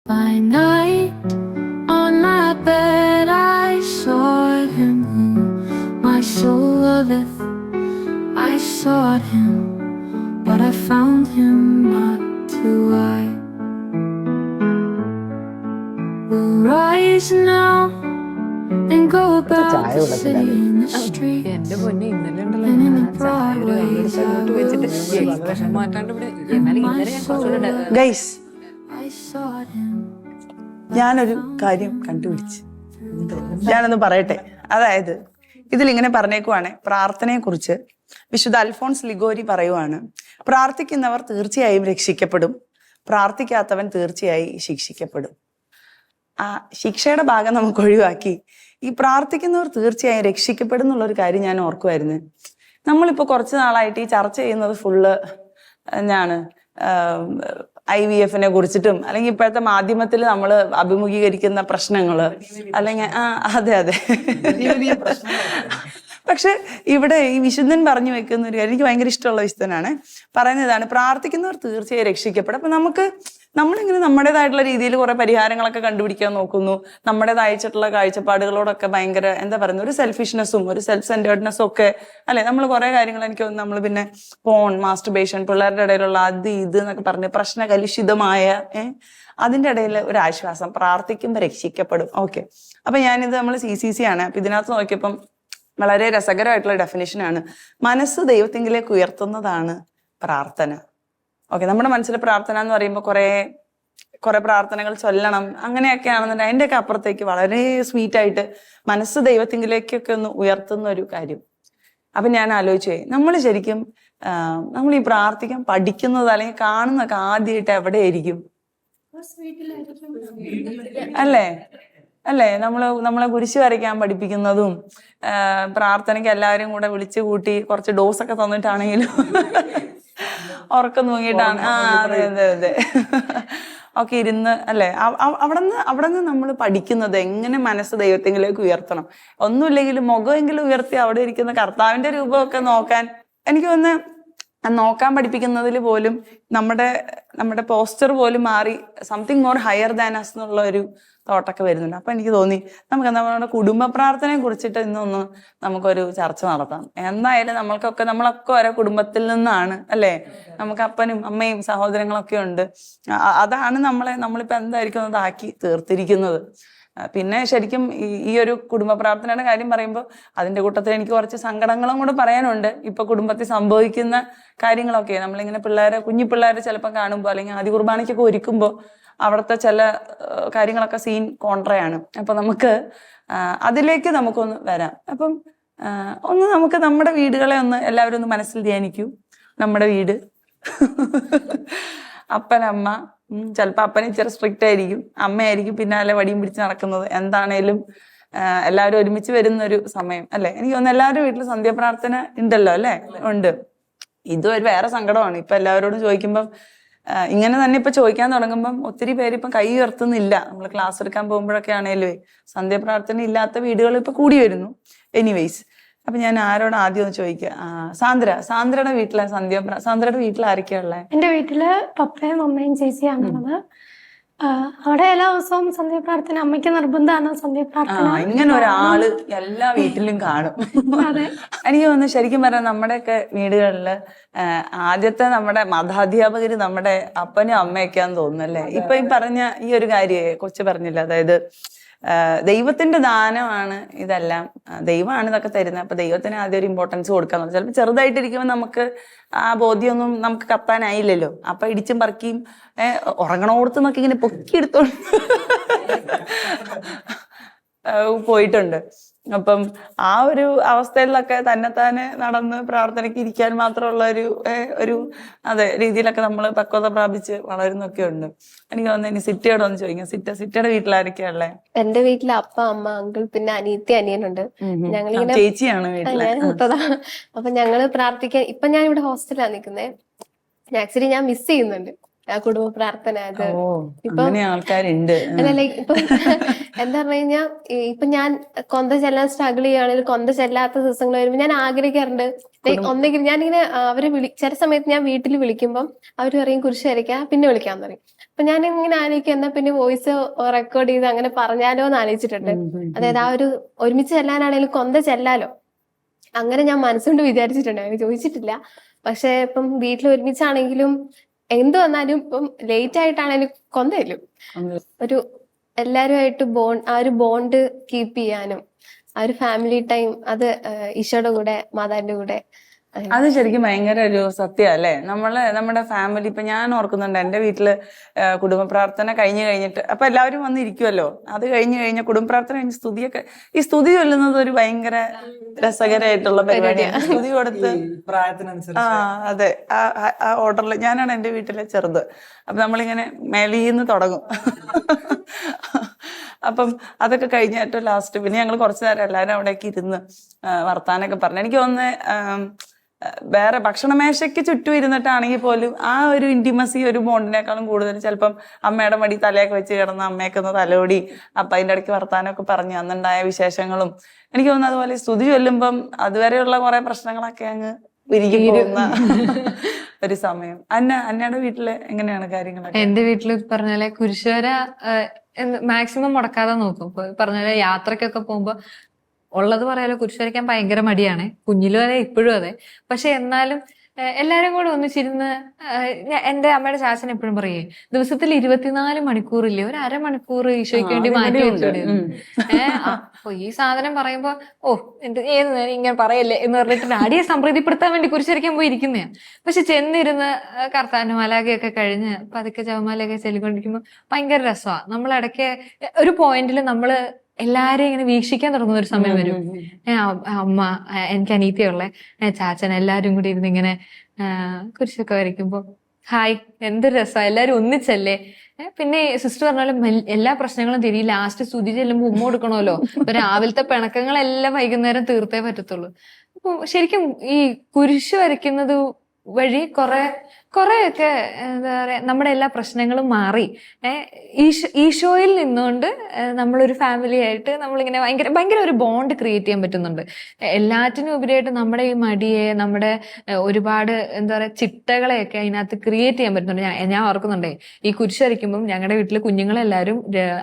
By night, on my bed, I saw him whom my soul loveth. I sought him, but I found him not to I will rise now and go about the city in the street. എന്റെ പൊന്നെ ഇന്നലെ ഉണ്ടല്ലോ And in the ഞാൻ ചായ ഒരു Broadways, കയ്യിലെടുത്ത് അങ്ങോട്ട് വെച്ചിട്ട് I will വിഷം മാറ്റാണ്ട് ഇവിടെ എന്നാലും ഇന്നലെ ഞാൻ കുറച്ചുകൂടെ ഗൈസ്, I sought him. ഞാനൊരു കാര്യം കണ്ടുപിടിച്ച് ഞാനൊന്ന് പറയട്ടെ. അതായത് ഇതിലിങ്ങനെ പറഞ്ഞേക്കുവാണ്, പ്രാർത്ഥനയെ കുറിച്ച് വിശുദ്ധ അൽഫോൺസ് ലിഗോരി പറയുവാണ്, പ്രാർത്ഥിക്കുന്നവർ തീർച്ചയായും രക്ഷിക്കപ്പെടും, പ്രാർത്ഥിക്കാത്തവൻ തീർച്ചയായും ശിക്ഷിക്കപ്പെടും. ആ ശിക്ഷയുടെ ഭാഗം നമുക്ക് ഒഴിവാക്കി ഈ പ്രാർത്ഥിക്കുന്നവർ തീർച്ചയായും രക്ഷിക്കപ്പെടും എന്നുള്ളൊരു കാര്യം ഞാൻ ഓർക്കുമായിരുന്നു. നമ്മളിപ്പോൾ കുറച്ച് നാളായിട്ട് ഈ ചർച്ച ചെയ്യുന്നത് ഫുള്ള് എന്താണ് IVF-നെ കുറിച്ചിട്ടും അല്ലെങ്കിൽ ഇപ്പോഴത്തെ മാധ്യമത്തിൽ നമ്മൾ അഭിമുഖീകരിക്കുന്ന പ്രശ്നങ്ങള് അല്ലെങ്കിൽ അതെ പക്ഷെ ഇവിടെ ഈ വിശുദ്ധൻ പറഞ്ഞു വെക്കുന്ന ഒരു കാര്യം എനിക്ക് ഭയങ്കര ഇഷ്ടമുള്ള വിശുദ്ധനാണ്. പറയുന്നതാണ്, പ്രാർത്ഥിക്കുന്നവർ തീർച്ചയായും രക്ഷിക്കപ്പെടും. അപ്പൊ നമ്മളിങ്ങനെ നമ്മുടേതായിട്ടുള്ള രീതിയിൽ കുറെ പരിഹാരങ്ങളൊക്കെ കണ്ടുപിടിക്കാൻ നോക്കുന്നു. നമ്മുടേതായിട്ടുള്ള കാഴ്ചപ്പാടുകളോടൊക്കെ ഭയങ്കര എന്താ പറയുന്നത്, ഒരു സെൽഫിഷ്നെസ്സും ഒരു സെൽഫ് സെന്റേർഡ്നെസ്സും ഒക്കെ അല്ലെ. നമ്മൾ കുറെ കാര്യങ്ങൾ എനിക്ക് തോന്നുന്നു നമ്മൾ പിന്നെ പോൺ, മാസ്റ്റർബേഷൻ, പിള്ളേരുടെ ഇടയിലുള്ള അത് ഇത് എന്നൊക്കെ പറഞ്ഞ് പ്രശ്നകലുഷിതമായ അതിൻ്റെ ഇടയിൽ ഒരു ആശ്വാസം, പ്രാർത്ഥിക്കുമ്പോൾ രക്ഷിക്കപ്പെടും. ഓക്കെ, അപ്പൊ ഞാനിത് നമ്മൾ CCC ആണ്. അപ്പൊ ഇതിനകത്ത് നോക്കിയപ്പം വളരെ രസകരമായിട്ടുള്ള ഡെഫിനിഷനാണ്. മനസ്സ് ദൈവത്തിങ്കിലേക്ക് ഉയർത്തുന്നതാണ് പ്രാർത്ഥന. ഓക്കെ, നമ്മുടെ മനസ്സിലെ പ്രാർത്ഥന എന്ന് പറയുമ്പോൾ കുറെ പ്രാർത്ഥനകൾ ചൊല്ലണം അങ്ങനെയൊക്കെയാണെന്നുണ്ടെങ്കിൽ അതിൻ്റെയൊക്കെ അപ്പുറത്തേക്ക് വളരെ സ്വീറ്റ് ആയിട്ട് മനസ്സ് ദൈവത്തിങ്കിലേക്കൊക്കെ ഒന്ന് ഉയർത്തുന്ന ഒരു കാര്യം. അപ്പൊ ഞാൻ ആലോചിച്ചേ, നമ്മൾ ശരിക്കും നമ്മൾ ഈ പ്രാർത്ഥിക്കാൻ പഠിക്കുന്നത് അല്ലെങ്കിൽ കാണുന്നതൊക്കെ ആദ്യമായിട്ട് എവിടെയായിരിക്കും? അല്ലേ നമ്മളെ കുരിശ് വരയ്ക്കാൻ പഠിപ്പിക്കുന്നതും പ്രാർത്ഥനയ്ക്ക് എല്ലാവരും കൂടെ വിളിച്ചു കൂട്ടി കുറച്ച് ഡോസൊക്കെ തന്നിട്ടാണെങ്കിലും ഉറക്കം തൂങ്ങിയിട്ടാണ് അതെ ഒക്കെ ഇരുന്ന് അല്ലെ. അവിടുന്ന് നമ്മൾ പഠിക്കുന്നത് എങ്ങനെ മനസ്സ് ദൈവത്തിലേക്ക് ഉയർത്തണം. ഒന്നുമില്ലെങ്കിലും മുഖമെങ്കിലും ഉയർത്തി അവിടെ ഇരിക്കുന്ന കർത്താവിന്റെ രൂപമൊക്കെ നോക്കാൻ എനിക്ക് തോന്നുന്നു നോക്കാൻ പഠിപ്പിക്കുന്നതിൽ പോലും നമ്മുടെ പോസ്റ്റർ പോലും മാറി something more higher than us എന്നുള്ള ഒരു തോട്ടൊക്കെ വരുന്നുണ്ട്. അപ്പൊ എനിക്ക് തോന്നി നമുക്ക് നമ്മുടെ കുടുംബ പ്രാർത്ഥനയെ കുറിച്ചിട്ട് ഇന്നൊന്ന് നമുക്കൊരു ചർച്ച നടത്താം. എന്തായാലും നമ്മളൊക്കെ ഓരോ കുടുംബത്തിൽ നിന്നാണ് അല്ലെ. നമുക്ക് അപ്പനും അമ്മയും സഹോദരങ്ങളൊക്കെ ഉണ്ട്. അതാണ് നമ്മളിപ്പോ എന്തായിരിക്കും അതാക്കി തീർത്തിരിക്കുന്നത്. പിന്നെ ശരിക്കും ഈ ഒരു കുടുംബ പ്രാർത്ഥനയുടെ കാര്യം പറയുമ്പോൾ അതിന്റെ കൂട്ടത്തിൽ എനിക്ക് കുറച്ച് സങ്കടങ്ങളും കൂടെ പറയാനുണ്ട്. ഇപ്പൊ കുടുംബത്തിൽ സംഭവിക്കുന്ന കാര്യങ്ങളൊക്കെ നമ്മളിങ്ങനെ കുഞ്ഞു പിള്ളേരെ ചിലപ്പോൾ കാണുമ്പോൾ അല്ലെങ്കിൽ ആദ്യ കുർബാനയ്ക്കൊക്കെ ഒരുക്കുമ്പോൾ അവിടുത്തെ ചില കാര്യങ്ങളൊക്കെ സീൻ കോൺട്രയാണ്. അപ്പൊ നമുക്ക് അതിലേക്ക് നമുക്കൊന്ന് വരാം. അപ്പം നമുക്ക് നമ്മുടെ വീടുകളെ എല്ലാവരും ഒന്ന് മനസ്സിൽ ധ്യാനിക്കൂ. നമ്മുടെ വീട്, അപ്പനമ്മ, ചിലപ്പോൾ അപ്പന് ഇച്ചിരി സ്ട്രിക്റ്റ് ആയിരിക്കും, അമ്മയായിരിക്കും പിന്നാലെ വടിയും പിടിച്ച് നടക്കുന്നത്. എന്താണേലും എല്ലാവരും ഒരുമിച്ച് വരുന്നൊരു സമയം അല്ലെ. എനിക്ക് തോന്നുന്നു എല്ലാവരുടെ വീട്ടിൽ സന്ധ്യാപ്രാർത്ഥന ഉണ്ടല്ലോ അല്ലെ. ഉണ്ട്. ഇതും ഒരു വേറെ സങ്കടമാണ്. ഇപ്പൊ എല്ലാവരോടും ചോദിക്കുമ്പം ഇങ്ങനെ തന്നെ ഇപ്പൊ ചോദിക്കാൻ തുടങ്ങുമ്പം ഒത്തിരി പേര് ഇപ്പം കൈ ഉയർത്തുന്നില്ല. നമ്മൾ ക്ലാസ് എടുക്കാൻ പോകുമ്പോഴൊക്കെ ആണേലും സന്ധ്യാപ്രാർത്ഥന ഇല്ലാത്ത വീടുകൾ ഇപ്പൊ കൂടി വരുന്നു. എനിവേയ്സ്, അപ്പൊ ഞാൻ ആരോട് ആദ്യം ഒന്ന് ചോദിക്കുക, സാന്ദ്രയുടെ വീട്ടിലെ സാന്ദ്രയുടെ വീട്ടിൽ ആരൊക്കെയാ ഉള്ളത്? എന്റെ വീട്ടില് പപ്പയും അമ്മയും ചേച്ചിയാണുള്ളത്. അവിടെ എല്ലാ ദിവസവും സന്ധ്യാപ്രാർത്ഥന, അമ്മയ്ക്ക് നിർബന്ധമാണ് സന്ധ്യാപ്രാർത്ഥന. ഇങ്ങനെ ഒരാള് എല്ലാ വീട്ടിലും കാണും. എനിക്ക് തോന്നുന്നു ശരിക്കും പറയാം നമ്മുടെയൊക്കെ വീടുകളില് ആദ്യത്തെ നമ്മുടെ മതാധ്യാപകര് നമ്മുടെ അപ്പനും അമ്മയൊക്കെയാന്ന് തോന്നുന്നല്ലേ. ഇപ്പൊ ഈ പറഞ്ഞ ഈ ഒരു കാര്യേ കൊച്ചു പറഞ്ഞില്ല, അതായത് ദൈവത്തിന്റെ ദാനമാണ് ഇതെല്ലാം, ദൈവമാണ് ഇതൊക്കെ തരുന്നത്. അപ്പൊ ദൈവത്തിന് ആദ്യം ഒരു ഇമ്പോർട്ടൻസ് കൊടുക്കാന്ന്. ചിലപ്പോൾ ചെറുതായിട്ടിരിക്കുമ്പോൾ നമുക്ക് ആ ബോധ്യമൊന്നും നമുക്ക് കത്താനായില്ലല്ലോ. അപ്പൊ ഇടിച്ചും പറക്കിയും ഉറങ്ങണോടത്ത് നോക്കി ഇങ്ങനെ പൊക്കിയെടുത്തോണ്ട് പോയിട്ടുണ്ട്. അപ്പം ആ ഒരു അവസ്ഥയിലൊക്കെ തന്നെത്താനെ നടന്ന് പ്രാർത്ഥനയ്ക്ക് ഇരിക്കാൻ മാത്രമുള്ള ഒരു അതെ രീതിയിലൊക്കെ നമ്മൾ പക്വത പ്രാപിച്ച് വളരുന്നൊക്കെ ഉണ്ട്. എനിക്ക് തോന്നുന്നു ഇനി സിറ്റിയോട് ഒന്ന് ചോദിക്കാം. സിറ്റിയുടെ വീട്ടിലാരൊക്കെയാ ഉള്ളേ? എന്റെ വീട്ടില് അപ്പ, അമ്മ, അങ്കിൾ, പിന്നെ അനിയത്തി, അനിയനുണ്ട്. ഞങ്ങളിങ്ങനെ ചേച്ചിയാണ് വീട്ടിലെ. അപ്പൊ ഞങ്ങള് പ്രാർത്ഥിക്കാൻ, ഇപ്പൊ ഞാൻ ഇവിടെ ഹോസ്റ്റലാണ് നിൽക്കുന്നത്. ആക്ച്വലി ഞാൻ മിസ് ചെയ്യുന്നുണ്ട്. കുടുംബ പ്രാർത്ഥന അത്. ഓ ഇപ്പൊ അങ്ങനെ ആൾക്കാരുണ്ട്. അല്ല ലൈക്ക് ഇപ്പൊ എന്താ പറഞ്ഞു കഴിഞ്ഞാൽ ഇപ്പൊ ഞാൻ കൊന്ത ചെല്ലാൻ സ്ട്രഗിൾ ചെയ്യുകയാണെങ്കിൽ കൊന്ത ചെല്ലാത്ത ദിവസങ്ങൾ വരുമ്പോൾ ഞാൻ ആഗ്രഹിക്കാറുണ്ട് ഒന്നെങ്കിൽ ഞാനിങ്ങനെ അവരെ ചില സമയത്ത് ഞാൻ വീട്ടിൽ വിളിക്കുമ്പോൾ അവർ പറയും കുരിശ് വരയ്ക്കാം പിന്നെ വിളിക്കാൻ പറയും. അപ്പൊ ഞാൻ ഇങ്ങനെ ആലോചിക്കും എന്നാ പിന്നെ വോയിസ് റെക്കോർഡ് ചെയ്ത് അങ്ങനെ പറഞ്ഞാലോ എന്ന് ആലോചിച്ചിട്ടുണ്ട്. അതായത് ആ ഒരു ഒരുമിച്ച് ചെല്ലാനാണെങ്കിലും കൊന്ത ചെല്ലാലോ, അങ്ങനെ ഞാൻ മനസ്സുകൊണ്ട് വിചാരിച്ചിട്ടുണ്ട്, അങ്ങനെ ചോദിച്ചിട്ടില്ല. പക്ഷെ ഇപ്പം വീട്ടിൽ ഒരുമിച്ചാണെങ്കിലും എന്ത് വന്നാലും ഇപ്പം ലേറ്റ് ആയിട്ടാണെങ്കിലും കൊന്തയിലും ഒരു എല്ലാവരുമായിട്ട് ആ ഒരു ബോണ്ട് കീപ്പ് ചെയ്യാനും ആ ഒരു ഫാമിലി ടൈം അത് ഈശോയുടെ കൂടെ മാതാവിന്റെ കൂടെ അത് ശരിക്കും ഭയങ്കര ഒരു സത്യം അല്ലേ. നമ്മുടെ ഫാമിലി ഇപ്പൊ ഞാൻ ഓർക്കുന്നുണ്ട് എന്റെ വീട്ടില് കുടുംബ പ്രാർത്ഥന കഴിഞ്ഞിട്ട് അപ്പൊ എല്ലാവരും വന്നിരിക്കുമല്ലോ. അത് കഴിഞ്ഞ കുടുംബ പ്രാർത്ഥന കഴിഞ്ഞ് സ്തുതിയൊക്കെ, ഈ സ്തുതി ചൊല്ലുന്നത് ഒരു ഭയങ്കര രസകരമായിട്ടുള്ള പരിപാടിയാണ്. സ്തുതി കൊടുത്ത് അതെ, ആ ഓർഡറിൽ ഞാനാണ് എന്റെ വീട്ടിലെ ചെറുത്. അപ്പൊ നമ്മളിങ്ങനെ മേലീന്ന് തുടങ്ങും. അപ്പം അതൊക്കെ കഴിഞ്ഞിട്ട് ലാസ്റ്റ് പിന്നെ ഞങ്ങൾ കുറച്ചു നേരം എല്ലാവരും അവിടേക്ക് ഇരുന്ന് വർത്താനൊക്കെ പറഞ്ഞു. എനിക്ക് തോന്നുന്നത് വേറെ ഭക്ഷണമേശയ്ക്ക് ചുറ്റും ഇരുന്നിട്ടാണെങ്കിൽ പോലും ആ ഒരു ഇന്റിമസി ഒരു ബോണ്ടിനേക്കാളും കൂടുതൽ ചിലപ്പം അമ്മയുടെ മടി തലയൊക്കെ വെച്ച് കിടന്ന് അമ്മയൊക്കെ ഒന്ന് തലോടി അപ്പൊ അതിൻ്റെ ഇടയ്ക്ക് വർത്താനമൊക്കെ പറഞ്ഞ് അന്നുണ്ടായ വിശേഷങ്ങളും എനിക്ക് തോന്നുന്നു. അതുപോലെ സ്തുതി ചൊല്ലുമ്പം അതുവരെയുള്ള കുറെ പ്രശ്നങ്ങളൊക്കെ അങ്ങ് ഉരുകി പോകുന്ന ഒരു സമയം. അന്നയുടെ വീട്ടില് എങ്ങനെയാണ് കാര്യങ്ങളൊക്കെ? എന്റെ വീട്ടില് പറഞ്ഞാല് കുരിശുവര മാക്സിമം മുടക്കാതെ നോക്കും. ഇപ്പൊ പറഞ്ഞ യാത്രക്കൊക്കെ പോകുമ്പോ ഉള്ളത് പറയാലോ, കുരിശ് വരയ്ക്കാൻ ഭയങ്കര മടിയാണ്. കുഞ്ഞിലും അതെ, ഇപ്പോഴും അതെ. പക്ഷെ എന്നാലും എല്ലാരും കൂടെ ഒന്നിച്ചിരുന്ന് എന്റെ അമ്മയുടെ ചാച്ചൻ എപ്പോഴും പറയേ ദിവസത്തിൽ 24 മണിക്കൂറില്ലേ, ഒരു അരമണിക്കൂർ ഈശോയ്ക്ക് വേണ്ടി മാറ്റി വെച്ചിട്ടുണ്ട്. അപ്പൊ ഈ സാധനം പറയുമ്പോ ഏത് നേരം ഇങ്ങനെ പറയല്ലേ എന്ന് പറഞ്ഞിട്ട് ഡാഡിയെ സംപ്രീതിപ്പെടുത്താൻ വേണ്ടി കുരിശ് വരയ്ക്കാൻ പോയി ഇരിക്കുന്നയാ. പക്ഷെ ചെന്നിരുന്ന് കർത്താനുമാലയൊക്കെ കഴിഞ്ഞ് പതുക്കെ ജപമാലയൊക്കെ ചൊല്ലിക്കൊണ്ടിരിക്കുമ്പോ ഭയങ്കര രസമാണ്. നമ്മളിടയ്ക്ക് ഒരു പോയിന്റിൽ നമ്മള് എല്ലാരെയും ഇങ്ങനെ വീക്ഷിക്കാൻ തുടങ്ങുന്ന ഒരു സമയം വരും. അമ്മ, എനിക്ക് അനീത്തിയുള്ളേ, ചാച്ചൻ, എല്ലാരും കൂടി ഇരുന്ന് ഇങ്ങനെ കുരിശൊക്കെ വരയ്ക്കുമ്പോ ഹായ് എന്തൊരു രസമാണ്, എല്ലാരും ഒന്നിച്ചല്ലേ. പിന്നെ സിസ്റ്റർ പറഞ്ഞാലും എല്ലാ പ്രശ്നങ്ങളും തിരി ലാസ്റ്റ് സ്തുതി ചെല്ലുമ്പോ ഉമ്മ കൊടുക്കണമല്ലോ. ഇപ്പൊ രാവിലത്തെ പിണക്കങ്ങളെല്ലാം വൈകുന്നേരം തീർത്തേ പറ്റത്തുള്ളൂ. അപ്പൊ ശരിക്കും ഈ കുരിശ് വരയ്ക്കുന്നത് വഴി കുറെയൊക്കെ എന്താ പറയാ നമ്മുടെ എല്ലാ പ്രശ്നങ്ങളും മാറി ഈശോയിൽ നിന്നുകൊണ്ട് നമ്മളൊരു ഫാമിലി ആയിട്ട് നമ്മളിങ്ങനെ ഭയങ്കര ഒരു ബോണ്ട് ക്രിയേറ്റ് ചെയ്യാൻ പറ്റുന്നുണ്ട്. എല്ലാറ്റിനും ഉപരിയായിട്ട് നമ്മുടെ ഈ മടിയെ, നമ്മുടെ ഒരുപാട് എന്താ പറയാ ചിട്ടകളെയൊക്കെ അതിനകത്ത് ക്രിയേറ്റ് ചെയ്യാൻ പറ്റുന്നുണ്ട്. ഞാൻ ഓർക്കുന്നുണ്ടേ, ഈ കുരിശ് വരയ്ക്കുമ്പം ഞങ്ങളുടെ വീട്ടില് കുഞ്ഞുങ്ങളെല്ലാവരും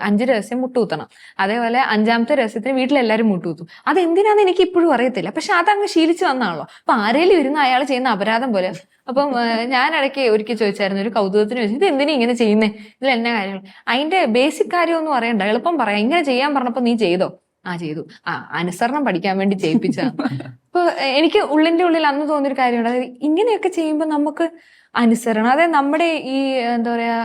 5 രഹസ്യം മുട്ടുകുത്തണം. അതേപോലെ 5ാമത്തെ രഹസ്യത്തിന് വീട്ടിലെല്ലാവരും മുട്ടുകുത്തും. അതെന്തിനാന്ന് എനിക്ക് ഇപ്പോഴും അറിയത്തില്ല. പക്ഷെ അതങ്ങ് ശീലിച്ചു വന്നാണല്ലോ. അപ്പൊ ആരേലും ഇരുന്ന് അയാൾ ചെയ്യുന്ന അപരാധം പോലെ. അപ്പം ഞാൻ ഇടയ്ക്ക് ഒരിക്കൽ ചോദിച്ചായിരുന്നു, ഒരു കൗതുകത്തിന് ചോദിച്ചു, ഇത് എന്തിനാ ഇങ്ങനെ ചെയ്യുന്നേ, ഇതിൽ എന്നാ കാര്യങ്ങൾ? അതിന്റെ ബേസിക് കാര്യമൊന്നും അറിയണ്ട, എളുപ്പം പറയാം. ഇങ്ങനെ ചെയ്യാൻ പറഞ്ഞപ്പോ നീ ചെയ്തോ? ചെയ്തു. അനുസരണം പഠിക്കാൻ വേണ്ടി ചെയ്യിപ്പിച്ചതാണ്. അപ്പൊ എനിക്ക് ഉള്ളിന്റെ ഉള്ളിൽ അന്ന് തോന്നിയൊരു കാര്യമുണ്ട്, അതായത് ഇങ്ങനെയൊക്കെ ചെയ്യുമ്പോൾ നമുക്ക് അനുസരണം, അതായത് നമ്മുടെ ഈ എന്താ പറയാ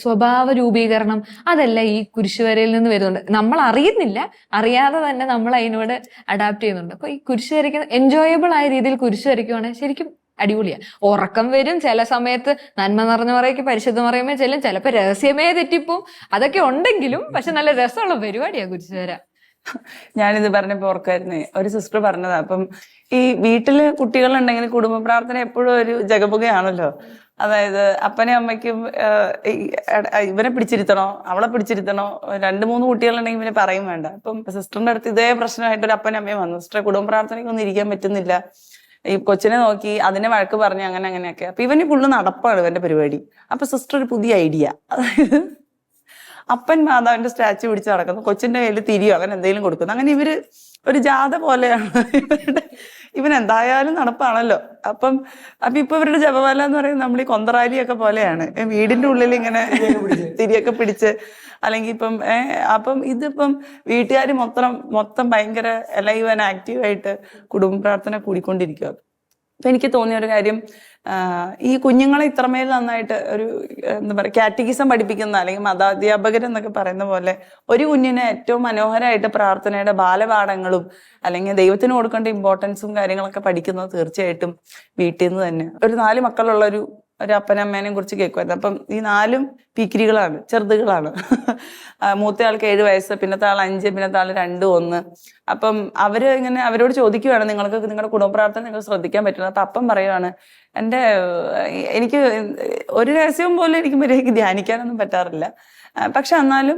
സ്വഭാവ രൂപീകരണം അതല്ല ഈ കുരിശുവരയിൽ നിന്ന് വരുന്നുണ്ട്. നമ്മൾ അറിയുന്നില്ല, അറിയാതെ തന്നെ നമ്മൾ അതിനോട് അഡാപ്റ്റ് ചെയ്യുന്നുണ്ട്. അപ്പൊ ഈ കുരിശ് വരയ്ക്കുന്ന എൻജോയബിൾ ആയ രീതിയിൽ കുരിശ് വരയ്ക്കുവാണെങ്കിൽ ശരിക്കും അടിപൊളിയാ. ഉറക്കം വരും, ചില സമയത്ത് നന്മ നിറഞ്ഞ പറയ്ക്ക് പരിശുദ്ധ പറയുമ്പോ ചെല്ലും, ചിലപ്പോ രഹസ്യമേ തെറ്റിപ്പോവും. അതൊക്കെ ഉണ്ടെങ്കിലും പക്ഷെ നല്ല രസമുള്ള പരിപാടിയാ കുരിശ് വര. ഞാനിത് പറഞ്ഞപ്പോ ഓർക്കായിരുന്നേ, ഒരു സിസ്റ്റർ പറഞ്ഞതാ. അപ്പം ഈ വീട്ടില് കുട്ടികളുണ്ടെങ്കിൽ കുടുംബ പ്രാർത്ഥന എപ്പോഴും ഒരു ജഗപുകയാണല്ലോ. അതായത് അപ്പനും അമ്മയ്ക്കും ഇവനെ പിടിച്ചിരുത്തണോ അവളെ പിടിച്ചിരുത്തണോ, 2-3 കുട്ടികളുണ്ടെങ്കിൽ ഇവനെ പറയും വേണ്ട. അപ്പം സിസ്റ്ററിന്റെ അടുത്ത് ഇതേ പ്രശ്നമായിട്ട് ഒരു അപ്പനും അമ്മയും വന്നു. സിസ്റ്ററെ കുടുംബ പ്രാർത്ഥനയ്ക്കൊന്നും ഇരിക്കാൻ പറ്റുന്നില്ല, ഈ കൊച്ചിനെ നോക്കി അതിനെ വഴക്ക് പറഞ്ഞു, അങ്ങനെയൊക്കെ. അപ്പൊ ഇവന് ഫുള്ള് നടപ്പാണ് ഇവന്റെ പരിപാടി. അപ്പൊ സിസ്റ്റർ ഒരു പുതിയ ഐഡിയ, അതായത് അപ്പൻ മാതാവിന്റെ സ്റ്റാച്ചു പിടിച്ച് നടക്കുന്നു, കൊച്ചിന്റെ കയ്യിൽ തിരിയോ അങ്ങനെ എന്തെങ്കിലും കൊടുക്കുന്നു. അങ്ങനെ ഇവര് ഒരു ജാഥ പോലെയാണ് ഇവൻ എന്തായാലും നടപ്പാണല്ലോ. അപ്പൊ ഇപ്പൊ ഇവരുടെ ജപമാല എന്ന് പറയുന്നത് നമ്മൾ ഈ കൊന്തറാലിയൊക്കെ പോലെയാണ്, വീടിന്റെ ഉള്ളിൽ ഇങ്ങനെ തിരിയൊക്കെ പിടിച്ച്. അല്ലെങ്കിൽ അപ്പം ഇതിപ്പം വീട്ടുകാർ മൊത്തം ഭയങ്കര ലൈവ് ആൻഡ് ആക്റ്റീവായിട്ട് കുടുംബ പ്രാർത്ഥന കൂടിക്കൊണ്ടിരിക്കുക. അപ്പൊ എനിക്ക് തോന്നിയ ഒരു കാര്യം, ഈ കുഞ്ഞുങ്ങളെ ഇത്രമേൽ നന്നായിട്ട് ഒരു എന്താ പറയുക കാറ്റഗിസം പഠിപ്പിക്കുന്ന അല്ലെങ്കിൽ മതാധ്യാപകരെന്നൊക്കെ പറയുന്ന പോലെ ഒരു കുഞ്ഞിനെ ഏറ്റവും മനോഹരമായിട്ട് പ്രാർത്ഥനയുടെ ബാലപാഠങ്ങളും അല്ലെങ്കിൽ ദൈവത്തിന് കൊടുക്കേണ്ട ഇമ്പോർട്ടൻസും കാര്യങ്ങളൊക്കെ പഠിക്കുന്നത് തീർച്ചയായിട്ടും വീട്ടിൽ നിന്ന് തന്നെ. ഒരു 4 മക്കളുള്ള ഒരു ഒരു അപ്പനമ്മേനെയും കുറിച്ച് കേൾക്കുമായിരുന്നു. അപ്പം ഈ 4 പീക്കിരികളാണ്, ചെറുതുകളാണ്. മൂത്തയാൾക്ക് 7 വയസ്സ്, പിന്നത്തെ ആൾ 5, പിന്നത്തെ ആൾ 2, 1. അപ്പം അവര് ഇങ്ങനെ അവരോട് ചോദിക്കുവാണ്, നിങ്ങൾക്ക് നിങ്ങളുടെ കുടുംബ പ്രാർത്ഥന നിങ്ങൾ ശ്രദ്ധിക്കാൻ പറ്റുന്നത്. അപ്പൊ അപ്പം പറയുവാണ്, എനിക്ക് ഒരു രഹസ്യവും പോലും എനിക്ക് മര്യാദയ്ക്ക് ധ്യാനിക്കാനൊന്നും പറ്റാറില്ല. പക്ഷെ എന്നാലും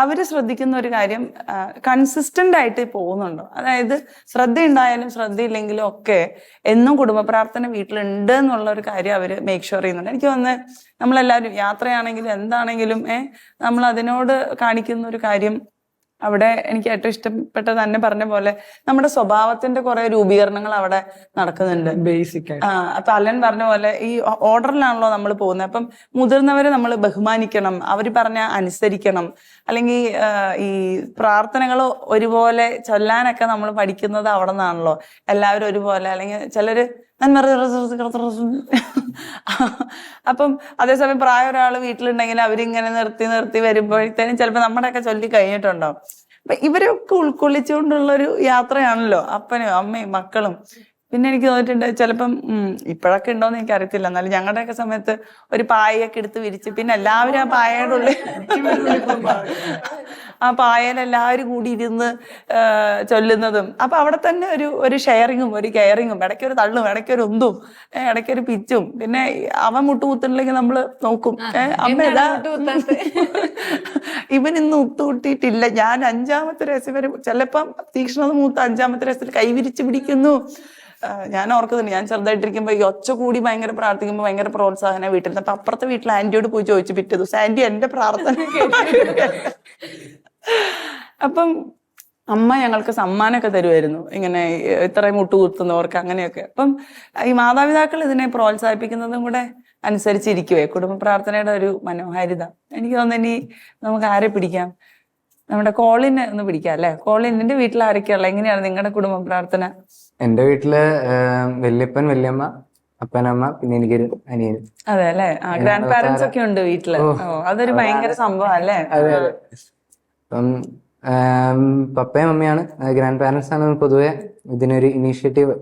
അവര് ശ്രദ്ധിക്കുന്ന ഒരു കാര്യം, കൺസിസ്റ്റന്റ് ആയിട്ട് പോകുന്നുണ്ടോ, അതായത് ശ്രദ്ധയുണ്ടായാലും ശ്രദ്ധയില്ലെങ്കിലും ഒക്കെ എന്നും കുടുംബ പ്രാർത്ഥന വീട്ടിലുണ്ട് എന്നുള്ള ഒരു കാര്യം അവര് മേക്ക് ഷുവർ ചെയ്യുന്നുണ്ട്. എനിക്ക് തോന്നുന്നത് നമ്മളെല്ലാവരും യാത്രയാണെങ്കിലും എന്താണെങ്കിലും നമ്മൾ അതിനോട് കാണിക്കുന്ന ഒരു കാര്യം, അവിടെ എനിക്ക് ഏറ്റവും ഇഷ്ടപ്പെട്ട തന്നെ പറഞ്ഞ പോലെ നമ്മുടെ സ്വഭാവത്തിന്റെ കുറെ രൂപീകരണങ്ങൾ അവിടെ നടക്കുന്നുണ്ട്. ബേസിക് ആയിട്ട് അപ്പൊ അലൻ പറഞ്ഞ പോലെ ഈ ഓർഡറിലാണല്ലോ നമ്മൾ പോകുന്നത്. അപ്പം മുതിർന്നവരെ നമ്മൾ ബഹുമാനിക്കണം, അവര് പറഞ്ഞ അനുസരിക്കണം. അല്ലെങ്കിൽ ഈ പ്രാർത്ഥനകൾ ഒരുപോലെ ചൊല്ലാനൊക്കെ നമ്മൾ പഠിക്കുന്നത് അവിടെ നിന്നാണല്ലോ. എല്ലാവരും ഒരുപോലെ, അല്ലെങ്കിൽ ചിലര് അപ്പം അതേസമയം പ്രായം ഒരാൾ വീട്ടിലുണ്ടെങ്കിൽ അവരിങ്ങനെ നിർത്തി വരുമ്പോഴത്തേനും ചിലപ്പോൾ നമ്മുടെയൊക്കെ ചൊല്ലി കഴിഞ്ഞിട്ടുണ്ടാവും. അപ്പൊ ഇവരൊക്കെ ഉൾക്കൊള്ളിച്ചുകൊണ്ടുള്ള ഒരു യാത്രയാണല്ലോ അപ്പനും അമ്മയും മക്കളും. പിന്നെ എനിക്ക് തോന്നിയിട്ടുണ്ട് ചിലപ്പം ഇപ്പോഴൊക്കെ ഉണ്ടോന്ന് എനിക്ക് അറിയത്തില്ല, എന്നാലും ഞങ്ങളുടെയൊക്കെ സമയത്ത് ഒരു പായയൊക്കെ എടുത്ത് വിരിച്ച് പിന്നെ എല്ലാവരും ആ പായയുടെ ഉള്ളിൽ ആ പായയിലെല്ലാവരും കൂടി ഇരുന്ന് ചൊല്ലുന്നതും. അപ്പൊ അവിടെ തന്നെ ഒരു ഷെയറിങ്ങും ഒരു കെയറിങ്ങും, ഇടയ്ക്കൊരു തള്ളും, ഇടയ്ക്കൊരു ഉന്തും, ഇടയ്ക്കൊരു പിച്ചും. പിന്നെ അവൻ മുട്ടുകുത്തുന്നില്ലെങ്കിൽ നമ്മള് നോക്കും, അമ്മ ഏതാ ഇവൻ ഇന്ന് ഉത്തുകൂട്ടിയിട്ടില്ല. ഞാൻ 5-ാമത്തെ രഹസ്യം വരെ ചിലപ്പം തീക്ഷ്ണത മൂത്ത 5-ാമത്തെ രഹസ്യത്തിൽ കൈവിരിച്ച് പിടിക്കുന്നു. ഞാൻ ഓർക്കുന്നുണ്ട്, ഞാൻ ചെറുതായിട്ടിരിക്കുമ്പോ ഈ ഒച്ച കൂടി ഭയങ്കര പ്രാർത്ഥിക്കുമ്പോൾ ഭയങ്കര പ്രോത്സാഹന വീട്ടിൽ. അപ്പൊ അപ്പുറത്തെ വീട്ടിൽ ആന്റിയോട് പോയി ചോദിച്ചു പിറ്റേ ദിവസം, ആന്റി എന്റെ പ്രാർത്ഥന അപ്പം അമ്മ ഞങ്ങൾക്ക് സമ്മാനമൊക്കെ തരുമായിരുന്നു, ഇങ്ങനെ ഇത്രയും മുട്ടുകുത്തുന്നവർക്ക് അങ്ങനെയൊക്കെ. അപ്പം ഈ മാതാപിതാക്കൾ ഇതിനെ പ്രോത്സാഹിപ്പിക്കുന്നതും കൂടെ അനുസരിച്ചിരിക്കുവേ കുടുംബ പ്രാർത്ഥനയുടെ ഒരു മനോഹാരിത. എനിക്ക് തോന്നുന്നു ഇനി നമുക്ക് ആരെ പിടിക്കാം, നമ്മുടെ കോളിനെ ഒന്ന് പിടിക്കാം അല്ലെ. കോളിൻ, നിന്റെ വീട്ടിൽ ആരൊക്കെയുള്ള, എങ്ങനെയാണ് നിങ്ങളുടെ കുടുംബ പ്രാർത്ഥന? എന്റെ വീട്ടില് വല്യപ്പൻ, വല്യമ്മ, അപ്പനമ്മ, പിന്നെ എനിക്കൊരു അനിയനും. അതെ അല്ലെ, ഗ്രാൻഡ് പാരന്റ്സ് ഒക്കെ ഉണ്ട് വീട്ടില്. അതൊരു ഭയങ്കര സംഭവം അല്ലേ. അതെ അതെ. അപ്പം പപ്പയും മമ്മിയാണ് ഗ്രാൻഡ് പാരന്റ്സ് ആണ് പൊതുവെ ഇതിനൊരു ഇനീഷ്യേറ്റീവ്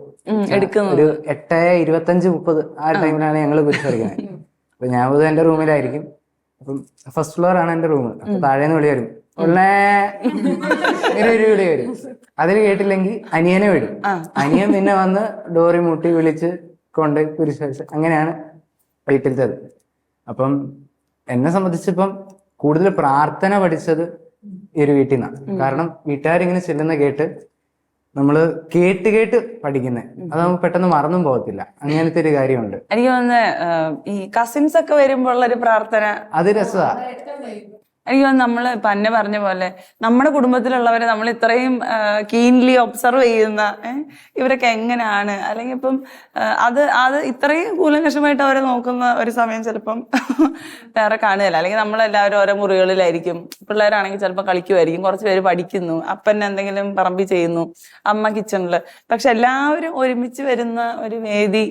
എടുക്കുന്നത്. ഒരു 8:25-30 ആ ടൈമിലാണ് ഞങ്ങൾ കുരിശടിക്കുന്നത്. അപ്പൊ ഞാൻ പൊതുവെ എന്റെ റൂമിലായിരിക്കും. അപ്പം ഫസ്റ്റ് ഫ്ലോർ ആണ് എന്റെ റൂം. അപ്പൊ താഴേന്ന് വിളി വരും, ഇങ്ങനെ ഒരു വിളി വരും. അതിൽ കേട്ടില്ലെങ്കിൽ അനിയനെ വിടും. അനിയൻ പിന്നെ വന്ന് ഡോറി മുട്ടി വിളിച്ച് കൊണ്ട് കുരിശ്, അങ്ങനെയാണ് വീട്ടിലത്തേത്. അപ്പം എന്നെ സംബന്ധിച്ചിപ്പം കൂടുതൽ പ്രാർത്ഥന പഠിച്ചത് ഈ ഒരു വീട്ടിൽ നിന്നാണ്. കാരണം വീട്ടുകാരിങ്ങനെ ചെല്ലുന്ന കേട്ട് നമ്മള് കേട്ട് പഠിക്കുന്നത്, അത് നമുക്ക് പെട്ടെന്ന് മറന്നും പോകത്തില്ല. അങ്ങനത്തെ ഒരു കാര്യമുണ്ട്. എനിക്ക് തോന്നുന്നത് ഈ കസിൻസ് ഒക്കെ വരുമ്പോൾ ഉള്ളൊരു പ്രാർത്ഥന അത് രസമാണ്. എനിക്ക് തോന്നുന്നു നമ്മള് പന്നെ പറഞ്ഞ പോലെ നമ്മുടെ കുടുംബത്തിലുള്ളവരെ നമ്മൾ ഇത്രയും കീൻലി ഒബ്സർവ് ചെയ്യുന്ന ഇവരൊക്കെ എങ്ങനെയാണ്, അല്ലെങ്കിൽ ഇപ്പം അത് ഇത്രയും കൂലങ്കഷമായിട്ട് അവരെ നോക്കുന്ന ഒരു സമയം ചിലപ്പം വേറെ കാണുകയല്ല. അല്ലെങ്കിൽ നമ്മളെല്ലാവരും ഓരോ മുറികളിലായിരിക്കും. പിള്ളേരാണെങ്കിൽ ചിലപ്പോൾ കളിക്കുമായിരിക്കും, കുറച്ച് പേര് പഠിക്കുന്നു, അപ്പൻ എന്തെങ്കിലും പറമ്പിൽ ചെയ്യുന്നു, അമ്മ കിച്ചണില്. പക്ഷെ എല്ലാവരും ഒരുമിച്ച് വരുന്ന ഒരു വേദി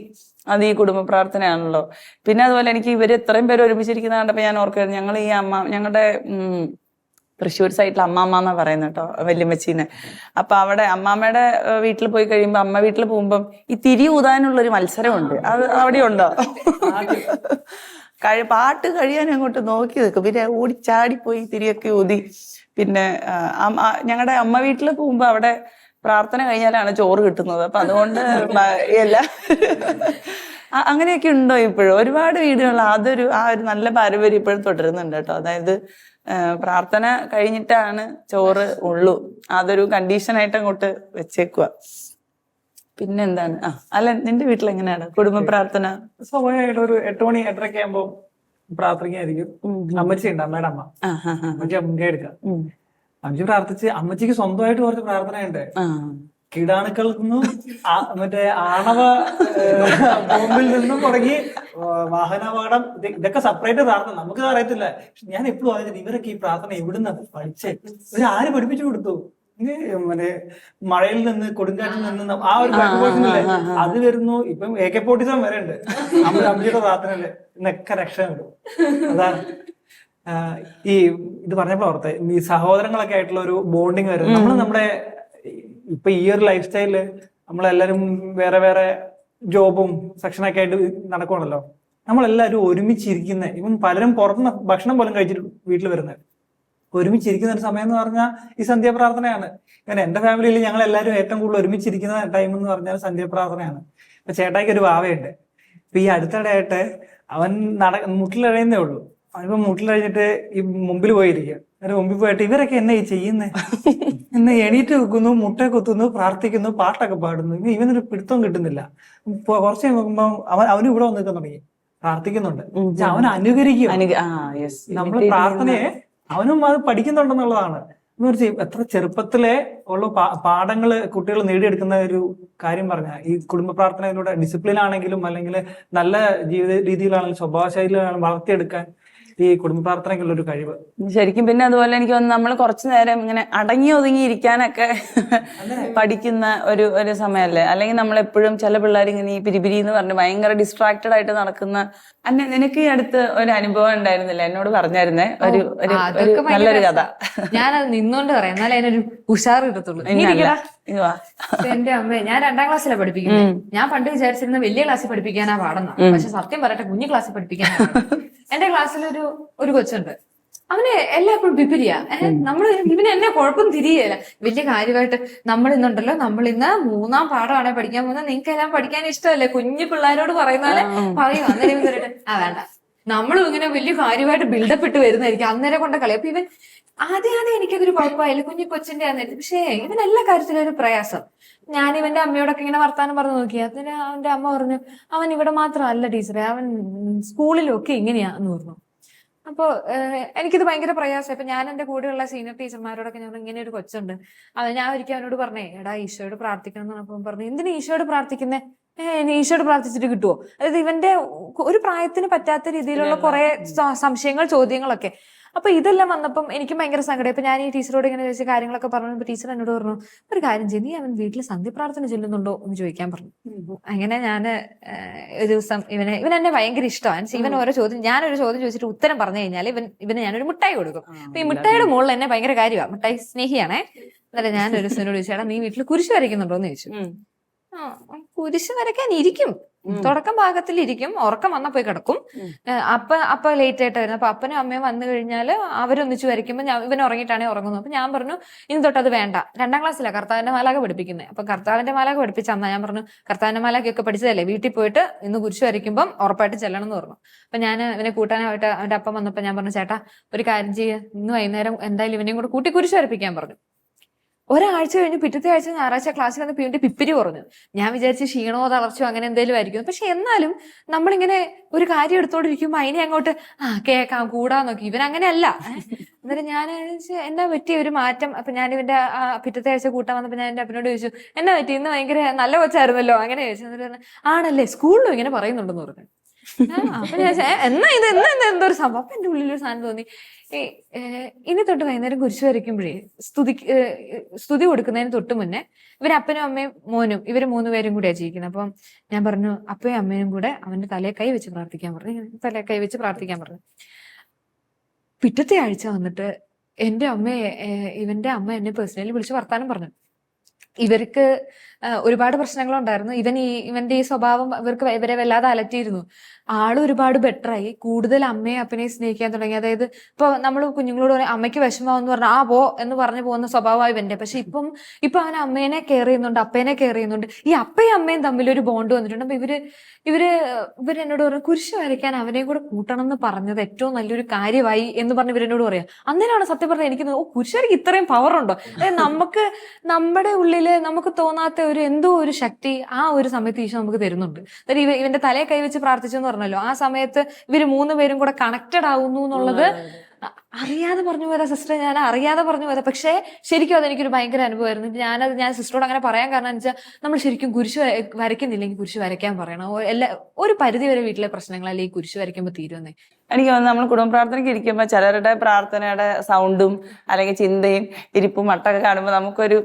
അത് ഈ കുടുംബ പ്രാർത്ഥനയാണല്ലോ. പിന്നെ അതുപോലെ എനിക്ക് ഇവര് ഇത്രയും പേര് ഒരുമിച്ചിരിക്കുന്ന കണ്ടപ്പോ ഞാൻ ഓർക്കുമായിരുന്നു, ഞങ്ങൾ ഈ ഞങ്ങളുടെ തൃശ്ശൂർ സൈഡിൽ അമ്മാമ്മ എന്നാ പറയുന്നത് കേട്ടോ, വല്യമ്മച്ചീനെ. അപ്പൊ അവിടെ അമ്മാമ്മയുടെ വീട്ടിൽ പോയി കഴിയുമ്പോ, അമ്മ വീട്ടിൽ പോകുമ്പം ഈ തിരി ഊതാനുള്ളൊരു മത്സരമുണ്ട്. അത് അവിടെ ഉണ്ടോ? പാട്ട് കഴിയാൻ അങ്ങോട്ട് നോക്കി നിൽക്കും, പിന്നെ ഓടിച്ചാടിപ്പോയി തിരിയൊക്കെ ഊതി. പിന്നെ ഞങ്ങളുടെ അമ്മ വീട്ടിൽ പോകുമ്പോ അവിടെ പ്രാർത്ഥന കഴിഞ്ഞാലാണ് ചോറ് കിട്ടുന്നത്. അപ്പൊ അതുകൊണ്ട് അങ്ങനെയൊക്കെ ഉണ്ടോ ഇപ്പോഴും? ഒരുപാട് വീടുകൾ ആ ഒരു നല്ല പാരമ്പര്യം ഇപ്പോഴും തുടരുന്നുണ്ട് കേട്ടോ. അതായത് പ്രാർത്ഥന കഴിഞ്ഞിട്ടാണ് ചോറ് ഉള്ളൂ, അതൊരു കണ്ടീഷനായിട്ട് അങ്ങോട്ട് വെച്ചേക്കുക. പിന്നെന്താണ്, അല്ല നിന്റെ വീട്ടിൽ എങ്ങനെയാണ് കുടുംബ പ്രാർത്ഥന? സ്വാഭാവികമായിട്ട് ഒരു 8 മണി 8:30 ആകുമ്പോ പ്രാർത്ഥിക്കായിരിക്കും. അമ്മച്ചി ഉണ്ട്, അമ്മയുടെ അമ്മ. അമ്മച്ചി മുൻകൈ എടുക്കാം. അമ്മച്ചി പ്രാർത്ഥിച്ച്, അമ്മച്ചിക്ക് സ്വന്തമായിട്ട് കുറച്ച് പ്രാർത്ഥനയുണ്ട്. കീടാണുക്കളിൽ നിന്നും മറ്റേ ആണവ ബോംബിൽ നിന്നും തുടങ്ങി വാഹനാപകടം, ഇതൊക്കെ സെപ്പറേറ്റ് പ്രാർത്ഥന. നമുക്ക് അറിയത്തില്ല. ഞാൻ എപ്പോഴും അറിയില്ല ഇവരൊക്കെ ഈ പ്രാർത്ഥന എവിടുന്ന് പഠിച്ചേ, ഇവരാര് പഠിപ്പിച്ചു കൊടുത്തു? മറ്റേ മഴയിൽ നിന്ന്, കൊടുങ്കാറ്റിൽ നിന്ന് ആ ഒരു പോർഷനില്ലേ അത് വരുന്നു. ഇപ്പം AK-47 വരെ ഉണ്ട് അമ്മച്ചിയുടെ പ്രാർത്ഥനയില്. ഇന്നൊക്കെ രക്ഷ കിട്ടും. അതാണ് ഈ ഇത് പറഞ്ഞപ്പോൾ ഓർത്തെ, ഈ സഹോദരങ്ങളൊക്കെ ആയിട്ടുള്ള ഒരു ബോണ്ടിങ് വരും. നമ്മുടെ ഇപ്പൊ ഈ ഒരു ലൈഫ് സ്റ്റൈലില് നമ്മളെല്ലാരും വേറെ വേറെ ജോബും സെക്ഷനൊക്കെ ആയിട്ട് നടക്കുവാണല്ലോ. നമ്മളെല്ലാവരും ഒരുമിച്ചിരിക്കുന്ന, ഇപ്പം പലരും പുറത്തുനിന്ന് ഭക്ഷണം പോലും കഴിച്ചിട്ട് വീട്ടിൽ വരുന്നത്, ഒരുമിച്ചിരിക്കുന്ന ഒരു സമയം എന്ന് പറഞ്ഞാൽ ഈ സന്ധ്യാപ്രാർത്ഥനയാണ്. കാരണം എന്റെ ഫാമിലിയിൽ ഞങ്ങൾ എല്ലാവരും ഏറ്റവും കൂടുതൽ ഒരുമിച്ചിരിക്കുന്ന ടൈം എന്ന് പറഞ്ഞാൽ സന്ധ്യാപ്രാർത്ഥനയാണ്. ഇപ്പൊ ചേട്ടായിക്ക് ഒരു വാവയുണ്ട്. ഇപ്പൊ ഈ അടുത്തിടെയായിട്ട് അവൻ മുട്ടിലഴയുന്നേ ഉള്ളൂ. അവനിപ്പോ മുട്ടിലഴിഞ്ഞിട്ട് ഈ മുമ്പിൽ പോയിരിക്കുക. എന്നിട്ട് മുമ്പിൽ പോയിട്ട് ഇവരൊക്കെ എന്നാ ഈ ചെയ്യുന്നേ, എന്നെ എണീറ്റ് വെക്കുന്നു, മുട്ട കുത്തുന്നു, പ്രാർത്ഥിക്കുന്നു, പാട്ടൊക്കെ പാടുന്നു. ഇവനൊരു പിടുത്തവും കിട്ടുന്നില്ല. കുറച്ച് നോക്കുമ്പോ അവനും ഇവിടെ വന്ന് നിൽക്കാൻ തുടങ്ങി, പ്രാർത്ഥിക്കുന്നുണ്ട്. അവൻ അനുകരിക്കും. നമ്മള് പ്രാർത്ഥനയെ അവനും അത് പഠിക്കുന്നുണ്ടെന്നുള്ളതാണ്. എത്ര ചെറുപ്പത്തിലെ ഉള്ള പാഠങ്ങള് കുട്ടികൾ നേടിയെടുക്കുന്ന ഒരു കാര്യം പറഞ്ഞ ഈ കുടുംബ പ്രാർത്ഥനയിലൂടെ ഡിസിപ്ലിൻ ആണെങ്കിലും അല്ലെങ്കിൽ നല്ല ജീവിത രീതിയിലാണെങ്കിലും സ്വഭാവ ശൈലിയിലാണെങ്കിലും വളർത്തിയെടുക്കാൻ ഈ കുടുംബ പ്രാർത്ഥനയ്ക്കുള്ള ഒരു കഴിവ് ശരിക്കും. പിന്നെ അതുപോലെ എനിക്ക് തോന്നുന്നു നമ്മൾ കുറച്ചു നേരം ഇങ്ങനെ അടങ്ങി ഒതുങ്ങി ഇരിക്കാനൊക്കെ പഠിക്കുന്ന ഒരു സമയമല്ലേ. അല്ലെങ്കിൽ നമ്മളെപ്പോഴും ചില പിള്ളേർ ഇങ്ങനെ ഈ പിരിപിരി എന്ന് പറഞ്ഞ് ഭയങ്കര ഡിസ്ട്രാക്റ്റഡ് ആയിട്ട് നടക്കുന്ന. നിനക്ക് ഈ അടുത്ത് ഒരു അനുഭവം ഉണ്ടായിരുന്നില്ല, എന്നോട് പറഞ്ഞായിരുന്നേ ഒരു നല്ലൊരു കഥ. ഞാനത് നിന്നോണ്ട് പറയാം, എന്നാലേ അതിനൊരു ഉഷാർ കിട്ടത്തുള്ളൂ. എന്റെ അമ്മ, ഞാൻ 2ാം ക്ലാസ്സിലാണ് പഠിപ്പിക്കുന്നത്. ഞാൻ പണ്ട് വിചാരിച്ചിരുന്ന വലിയ ക്ലാസ്സിൽ പഠിപ്പിക്കാനാ പാടുന്ന, പക്ഷെ സത്യം പറയട്ടെ കുഞ്ഞു ക്ലാസ്സിൽ പഠിപ്പിക്കാനാ. എന്റെ ക്ലാസ്സിൽ ഒരു കൊച്ചുണ്ട്, അവന് എല്ലായ്പ്പോഴും പിപ്പിരിയാ. ഇവന് എന്നെ കുഴപ്പം തിരിയല്ല. വലിയ കാര്യമായിട്ട് നമ്മൾ ഇന്നുണ്ടല്ലോ, നമ്മൾ ഇന്ന് 3ാം പാഠമാണ് പഠിക്കാൻ പോകുന്നത്, നിങ്ങൾക്ക് എല്ലാം പഠിക്കാൻ ഇഷ്ടമല്ലേ, കുഞ്ഞു പിള്ളേരോട് പറയുന്നാല് പറയും. അന്നേരം വേണ്ട, നമ്മളും ഇങ്ങനെ വലിയ കാര്യമായിട്ട് ബിൽഡപ്പ് ഇട്ട് വരുന്നതായിരിക്കും. അന്നേരം കൊണ്ട് കളി. അപ്പൊ ഇവൻ ആദ്യം എനിക്കതൊരു കുഴപ്പമായില്ല, കുഞ്ഞു കൊച്ചിന്റെ ആണെന്ന്. പക്ഷേ ഇവൻ എല്ലാ കാര്യത്തിലും ഒരു പ്രയാസം. ഞാൻ ഇവന്റെ അമ്മയോടൊക്കെ ഇങ്ങനെ വർത്താനം പറഞ്ഞു നോക്കി. അതിന് അവന്റെ അമ്മ പറഞ്ഞു, അവൻ ഇവിടെ മാത്രമല്ല ടീച്ചറെ, അവൻ സ്കൂളിലൊക്കെ ഇങ്ങനെയാന്ന് പറഞ്ഞു. അപ്പോൾ എനിക്കിത് ഭയങ്കര പ്രയാസം. ഇപ്പൊ ഞാൻ എന്റെ കൂടെയുള്ള സീനിയർ ടീച്ചർമാരോടൊക്കെ ഞാൻ ഇങ്ങനെ ഒരു കൊച്ചുണ്ട്, ഞാൻ ഒരിക്കലും അവനോട് പറഞ്ഞേ, എടാ ഈശോയോട് പ്രാർത്ഥിക്കണം എന്ന് പറഞ്ഞപ്പോൾ പറഞ്ഞു, എന്തിനാ ഈശോയോട് പ്രാർത്ഥിക്കുന്നേ, ഈശോയോട് പ്രാർത്ഥിച്ചിട്ട് കിട്ടുമോ? അതായത് ഇവന്റെ ഒരു പ്രായത്തിന് പറ്റാത്ത രീതിയിലുള്ള കുറെ സംശയങ്ങൾ, ചോദ്യങ്ങളൊക്കെ. അപ്പൊ ഇതെല്ലാം വന്നപ്പം എനിക്ക് ഭയങ്കര സങ്കടം. ഇപ്പൊ ഞാൻ ഈ ടീച്ചറോട് ഇങ്ങനെ ചോദിച്ച കാര്യങ്ങളൊക്കെ പറഞ്ഞപ്പോൾ ടീച്ചർ എന്നോട് പറഞ്ഞു, ഒരു കാര്യം ചെയ്യും, നീ അവൻ വീട്ടിൽ സന്ധ്യപ്രാർത്ഥന ചെല്ലുന്നുണ്ടോ എന്ന് ചോദിക്കാൻ പറഞ്ഞു. അങ്ങനെ ഞാന് ഒരു ദിവസം ഇവനെന്നെ ഭയങ്കര ഇഷ്ടമാണ്. ഇവൻ ഓരോ ചോദ്യം, ഞാനൊരു ചോദ്യം ചോദിച്ചിട്ട് ഉത്തരം പറഞ്ഞു കഴിഞ്ഞാൽ ഇവന് ഞാനൊരു മിഠായി കൊടുക്കും. അപ്പൊ ഈ മിഠായിയുടെ മുകളിൽ എന്നെ ഭയങ്കര കാര്യമാണ്, മിഠായി സ്നേഹിയാണേ. അന്നേരം ഞാൻ ഒരു ദിവസത്തിനോട് ചോദിച്ചാൽ, നീ വീട്ടിൽ കുരിശ് വരയ്ക്കുന്നുണ്ടോ എന്ന് ചോദിച്ചു. കുരിശ് വരയ്ക്കാൻ ഇരിക്കും, തുടക്കം ഭാഗത്തിൽ ഇരിക്കും, ഉറക്കം വന്നാൽ പോയി കിടക്കും. അപ്പൊ ലേറ്റ് ആയിട്ട് വരുന്നത്. അപ്പൊ അപ്പനും അമ്മയും വന്നു കഴിഞ്ഞാൽ അവരൊന്നിച്ച് വരയ്ക്കുമ്പോൾ ഇവൻ ഉറങ്ങിയിട്ടാണെങ്കിൽ ഉറങ്ങുന്നു. അപ്പൊ ഞാൻ പറഞ്ഞു, ഇനി തൊട്ട് അത് വേണ്ട, 2ാം ക്ലാസ്സിലാണ് കർത്താവിന്റെ മാലാഖ പഠിപ്പിക്കുന്നത്. അപ്പൊ കർത്താവിന്റെ മാലാഖ പഠിപ്പിച്ച അന്നാ ഞാൻ പറഞ്ഞു, കർത്താവിന്റെ മാലാഖയൊക്കെ പഠിച്ചതല്ലേ, വീട്ടിൽ പോയിട്ട് ഇന്ന് കുരിശ് വരയ്ക്കുമ്പോൾ ഉറപ്പായിട്ട് ചെല്ലണം എന്ന് പറഞ്ഞു. അപ്പൊ ഞാൻ ഇവനെ കൂട്ടാനായിട്ട് അവന്റെ അപ്പം വന്നപ്പോ ഞാൻ പറഞ്ഞു, ചേട്ടാ ഒരു കാര്യം ചെയ്യുക, ഇന്ന് വൈകുന്നേരം എന്തായാലും ഇവനെയും കൂടെ കൂട്ടി കുരിശ് വരപ്പിക്കാൻ പറഞ്ഞു. ഒരാഴ്ച കഴിഞ്ഞ് പിറ്റത്തെ ആഴ്ച ഞായറാഴ്ച ക്ലാസ്സിൽ വന്ന് വീണ്ടും പിപ്പിരി കുറഞ്ഞു. ഞാൻ വിചാരിച്ച് ക്ഷീണമോ തളർച്ചയോ അങ്ങനെ എന്തെങ്കിലും ആയിരിക്കും. പക്ഷെ എന്നാലും നമ്മളിങ്ങനെ ഒരു കാര്യം എടുത്തോണ്ടിരിക്കുമ്പോ അതിനെ അങ്ങോട്ട് കേൾക്കാം കൂടാന്നൊക്കെ. ഇവൻ അങ്ങനെയല്ല. അന്നേരം ഞാൻ എന്നാ പറ്റിയ ഒരു മാറ്റം. അപ്പൊ ഞാൻ ഇവന്റെ പിറ്റത്തെ ആഴ്ച കൂട്ടാൻ വന്നപ്പോ ഞാൻ എന്റെ അപ്പനോട് ചോദിച്ചു, എന്നാ പറ്റി, ഇന്ന് ഭയങ്കര നല്ല കൊച്ചായിരുന്നല്ലോ അങ്ങനെ ചോദിച്ചു. എന്നിട്ട് ആണല്ലേ, സ്കൂളിലും ഇങ്ങനെ പറയുന്നുണ്ടെന്ന് പറഞ്ഞു. അപ്പൊ ഞാൻ എന്നാ ഇത് എന്തോ ഒരു സംഭവം. അപ്പൊ എന്റെ ഉള്ളിലൊരു സാധനം തോന്നി, ഇനി തൊട്ട് വൈകുന്നേരം കുരിശ് വരയ്ക്കുമ്പോഴേ സ്തുതി കൊടുക്കുന്നതിന് തൊട്ട് മുന്നേ അപ്പനും അമ്മയും മോനും ഇവര് 3 പേരും കൂടെയാണ് ജീവിക്കുന്നത്. അപ്പം ഞാൻ പറഞ്ഞു, അപ്പയും അമ്മയും കൂടെ അവന്റെ തലയെ കൈ വെച്ച് പ്രാർത്ഥിക്കാൻ പറഞ്ഞു. തലയെ കൈ വെച്ച് പ്രാർത്ഥിക്കാൻ പറഞ്ഞു. പിറ്റത്തെ ആഴ്ച വന്നിട്ട് ഇവന്റെ അമ്മ എന്നെ പേഴ്സണലി വിളിച്ച് വർത്താനം പറഞ്ഞു. ഇവർക്ക് ഒരുപാട് പ്രശ്നങ്ങളുണ്ടായിരുന്നു. ഇവന്റെ ഈ സ്വഭാവം ഇവരെ വല്ലാതെ അലറ്റിയിരുന്നു. ആള് ഒരുപാട് ബെറ്ററായി, കൂടുതൽ അമ്മയെ അപ്പനെയും സ്നേഹിക്കാൻ തുടങ്ങി. അതായത് ഇപ്പൊ നമ്മൾ കുഞ്ഞുങ്ങളോട് പറയും അമ്മയ്ക്ക് വിഷമാവെന്ന് പറഞ്ഞാൽ പോ എന്ന് പറഞ്ഞു പോകുന്ന സ്വഭാവമായി ഇവന്റെ. പക്ഷെ ഇപ്പൊ അവൻ അമ്മേനെ കെയർ ചെയ്യുന്നുണ്ട്, അപ്പേനെ കെയർ ചെയ്യുന്നുണ്ട്. ഈ അപ്പയും അമ്മയും തമ്മിൽ ഒരു ബോണ്ട് വന്നിട്ടുണ്ട്. അപ്പൊ ഇവര് എന്നോട് പറഞ്ഞു, കുരിശ് വരയ്ക്കാൻ അവനെയും കൂടെ കൂട്ടണം എന്ന് പറഞ്ഞത് ഏറ്റവും നല്ലൊരു കാര്യമായി എന്ന് പറഞ്ഞ് ഇവരെന്നോട് പറയാം. അന്നേരമാണ് സത്യം പറഞ്ഞാൽ എനിക്ക് കുരിശ് വരയ്ക്ക് ഇത്രയും പവർ ഉണ്ടോ? അതായത് നമ്മുടെ ഉള്ളില് നമുക്ക് തോന്നാത്ത ഒരു എന്തോ ഒരു ശക്തി ആ ഒരു സമയത്ത് ഈശോ നമുക്ക് തരുന്നുണ്ട്. ഇവന്റെ തലയെ കൈവച്ച് പ്രാർത്ഥിച്ചെന്ന് പറഞ്ഞല്ലോ, ആ സമയത്ത് ഇവര് 3 പേരും കൂടെ കണക്റ്റഡ് ആവുന്നു എന്നുള്ളത് അറിയാതെ പറഞ്ഞു പോയതാ സിസ്റ്റർ, ഞാൻ അറിയാതെ പറഞ്ഞു പോയതാ. പക്ഷെ ശരിക്കും അതെനിക്കൊരു ഭയങ്കര അനുഭവമായിരുന്നു. ഞാൻ സിസ്റ്ററോട് അങ്ങനെ പറയാൻ കാരണം എന്ന് വെച്ചാൽ, നമ്മൾ ശരിക്കും കുരിശ് വരയ്ക്കുന്നില്ലെങ്കിൽ കുരിശ് വരയ്ക്കാൻ പറയണം. ഒരു പരിധി വരെ വീട്ടിലെ പ്രശ്നങ്ങളല്ലേ ഈ കുരിശ് വരയ്ക്കുമ്പോൾ തീരുന്നേ. എനിക്ക് തോന്നുന്നു നമ്മൾ കുടുംബ പ്രാർത്ഥനയ്ക്ക് ഇരിക്കുമ്പോൾ ചിലരുടെ പ്രാർത്ഥനയുടെ സൗണ്ടും അല്ലെങ്കിൽ ചിന്തയും ഇരിപ്പും മട്ടൊക്കെ കാണുമ്പോൾ നമുക്കൊരു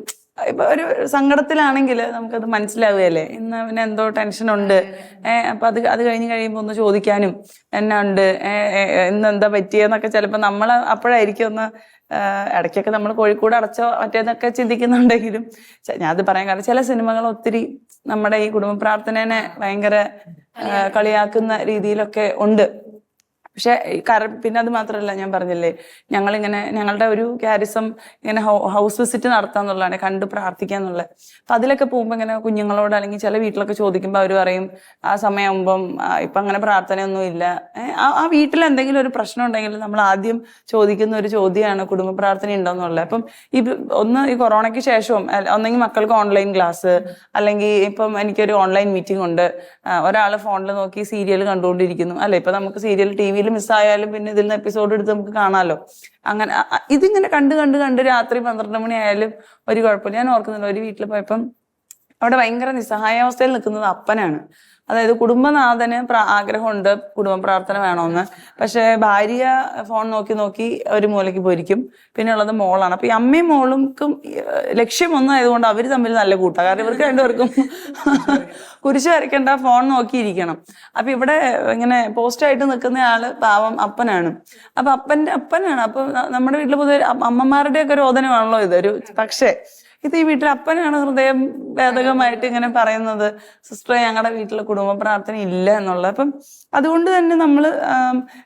ഇപ്പൊ ഒരു സങ്കടത്തിലാണെങ്കിൽ നമുക്കത് മനസ്സിലാവുകയല്ലേ, ഇന്ന് അവന് എന്തോ ടെൻഷനുണ്ട്. അപ്പൊ അത് കഴിഞ്ഞ് കഴിയുമ്പോൾ ഒന്ന് ചോദിക്കാനും എന്നാ ഉണ്ട്, ഇന്നെന്താ പറ്റിയെന്നൊക്കെ ചിലപ്പോൾ നമ്മൾ അപ്പോഴായിരിക്കും ഒന്ന് ഇടയ്ക്കൊക്കെ നമ്മൾ കോഴിക്കോട് അടച്ചോ മറ്റേതൊക്കെ ചിന്തിക്കുന്നുണ്ടെങ്കിലും ഞാനത് പറയാൻ കാരണം ചില സിനിമകൾ ഒത്തിരി നമ്മുടെ ഈ കുടുംബ പ്രാർത്ഥനേനെ ഭയങ്കര കളിയാക്കുന്ന രീതിയിലൊക്കെ ഉണ്ട്. പക്ഷെ പിന്നെ അത് മാത്രമല്ല, ഞാൻ പറഞ്ഞില്ലേ, ഞങ്ങളിങ്ങനെ ഞങ്ങളുടെ ഒരു ക്യാരിസം ഇങ്ങനെ ഹൗസ് വിസിറ്റ് നടത്താന്നുള്ളതാണ്, കണ്ട് പ്രാർത്ഥിക്കുക എന്നുള്ളത്. അപ്പൊ അതിലൊക്കെ പോകുമ്പോൾ ഇങ്ങനെ കുഞ്ഞുങ്ങളോട് അല്ലെങ്കിൽ ചില വീട്ടിലൊക്കെ ചോദിക്കുമ്പോൾ അവർ പറയും ആ സമയമാകുമ്പം ഇപ്പൊ അങ്ങനെ പ്രാർത്ഥനയൊന്നും ഇല്ല. ആ വീട്ടിൽ എന്തെങ്കിലും ഒരു പ്രശ്നം ഉണ്ടെങ്കിൽ നമ്മൾ ആദ്യം ചോദിക്കുന്ന ഒരു ചോദ്യമാണ് കുടുംബ പ്രാർത്ഥന ഉണ്ടോന്നുള്ളത്. അപ്പം ഈ കൊറോണയ്ക്ക് ശേഷവും ഒന്നെങ്കിൽ മക്കൾക്ക് ഓൺലൈൻ ക്ലാസ്, അല്ലെങ്കിൽ ഇപ്പം എനിക്കൊരു ഓൺലൈൻ മീറ്റിംഗ് ഉണ്ട്, ഒരാൾ ഫോണിൽ നോക്കി സീരിയൽ കണ്ടുകൊണ്ടിരിക്കുന്നു, അല്ലെ, ഇപ്പൊ നമുക്ക് സീരിയൽ ടി വിയിൽ മിസ്സായാലും പിന്നെ ഇതിൽ നിന്ന് എപ്പിസോഡ് എടുത്ത് നമുക്ക് കാണാമല്ലോ. അങ്ങനെ ഇതിങ്ങനെ കണ്ട് രാത്രി 12 മണി ആയാലും ഒരു കുഴപ്പമില്ല. ഞാൻ ഓർക്കുന്നില്ല, ഒരു വീട്ടിൽ പോയപ്പം അവിടെ ഭയങ്കര നിസ്സഹായാവസ്ഥയിൽ നിൽക്കുന്നത് അപ്പനാണ്. അതായത് കുടുംബനാഥന് ആഗ്രഹമുണ്ട് കുടുംബ പ്രാർത്ഥന വേണമെന്ന്, പക്ഷെ ഭാര്യ ഫോൺ നോക്കി ഒരു മൂലയ്ക്ക് പോയിരിക്കും. പിന്നെ ഉള്ളത് മോളാണ്. അപ്പൊ ഈ അമ്മയും മോളുംക്കും ലക്ഷ്യം ഒന്നായതുകൊണ്ട് അവര് തമ്മിൽ നല്ല കൂട്ടാണ്. കാരണം ഇവർക്ക് രണ്ടുപേർക്കും കുരിശ് വരയ്ക്കേണ്ട, ഫോൺ നോക്കിയിരിക്കണം. അപ്പൊ ഇവിടെ ഇങ്ങനെ പോസ്റ്റായിട്ട് നിൽക്കുന്ന ആള് പാവം അപ്പനാണ്. അപ്പൊ അപ്പനാണ്. അപ്പൊ നമ്മുടെ വീട്ടിൽ പൊതുവെ അമ്മമാരുടെ ഒക്കെ രോദനമാണല്ലോ ഇതൊരു. പക്ഷേ ഇത് ഈ വീട്ടിൽ അപ്പനാണ് ഹൃദയം ഭേദകമായിട്ട് ഇങ്ങനെ പറയുന്നത്, സിസ്റ്ററെ ഞങ്ങളുടെ വീട്ടിൽ കുടുംബ പ്രാർത്ഥന ഇല്ല എന്നുള്ളത്. അപ്പം അതുകൊണ്ട് തന്നെ നമ്മൾ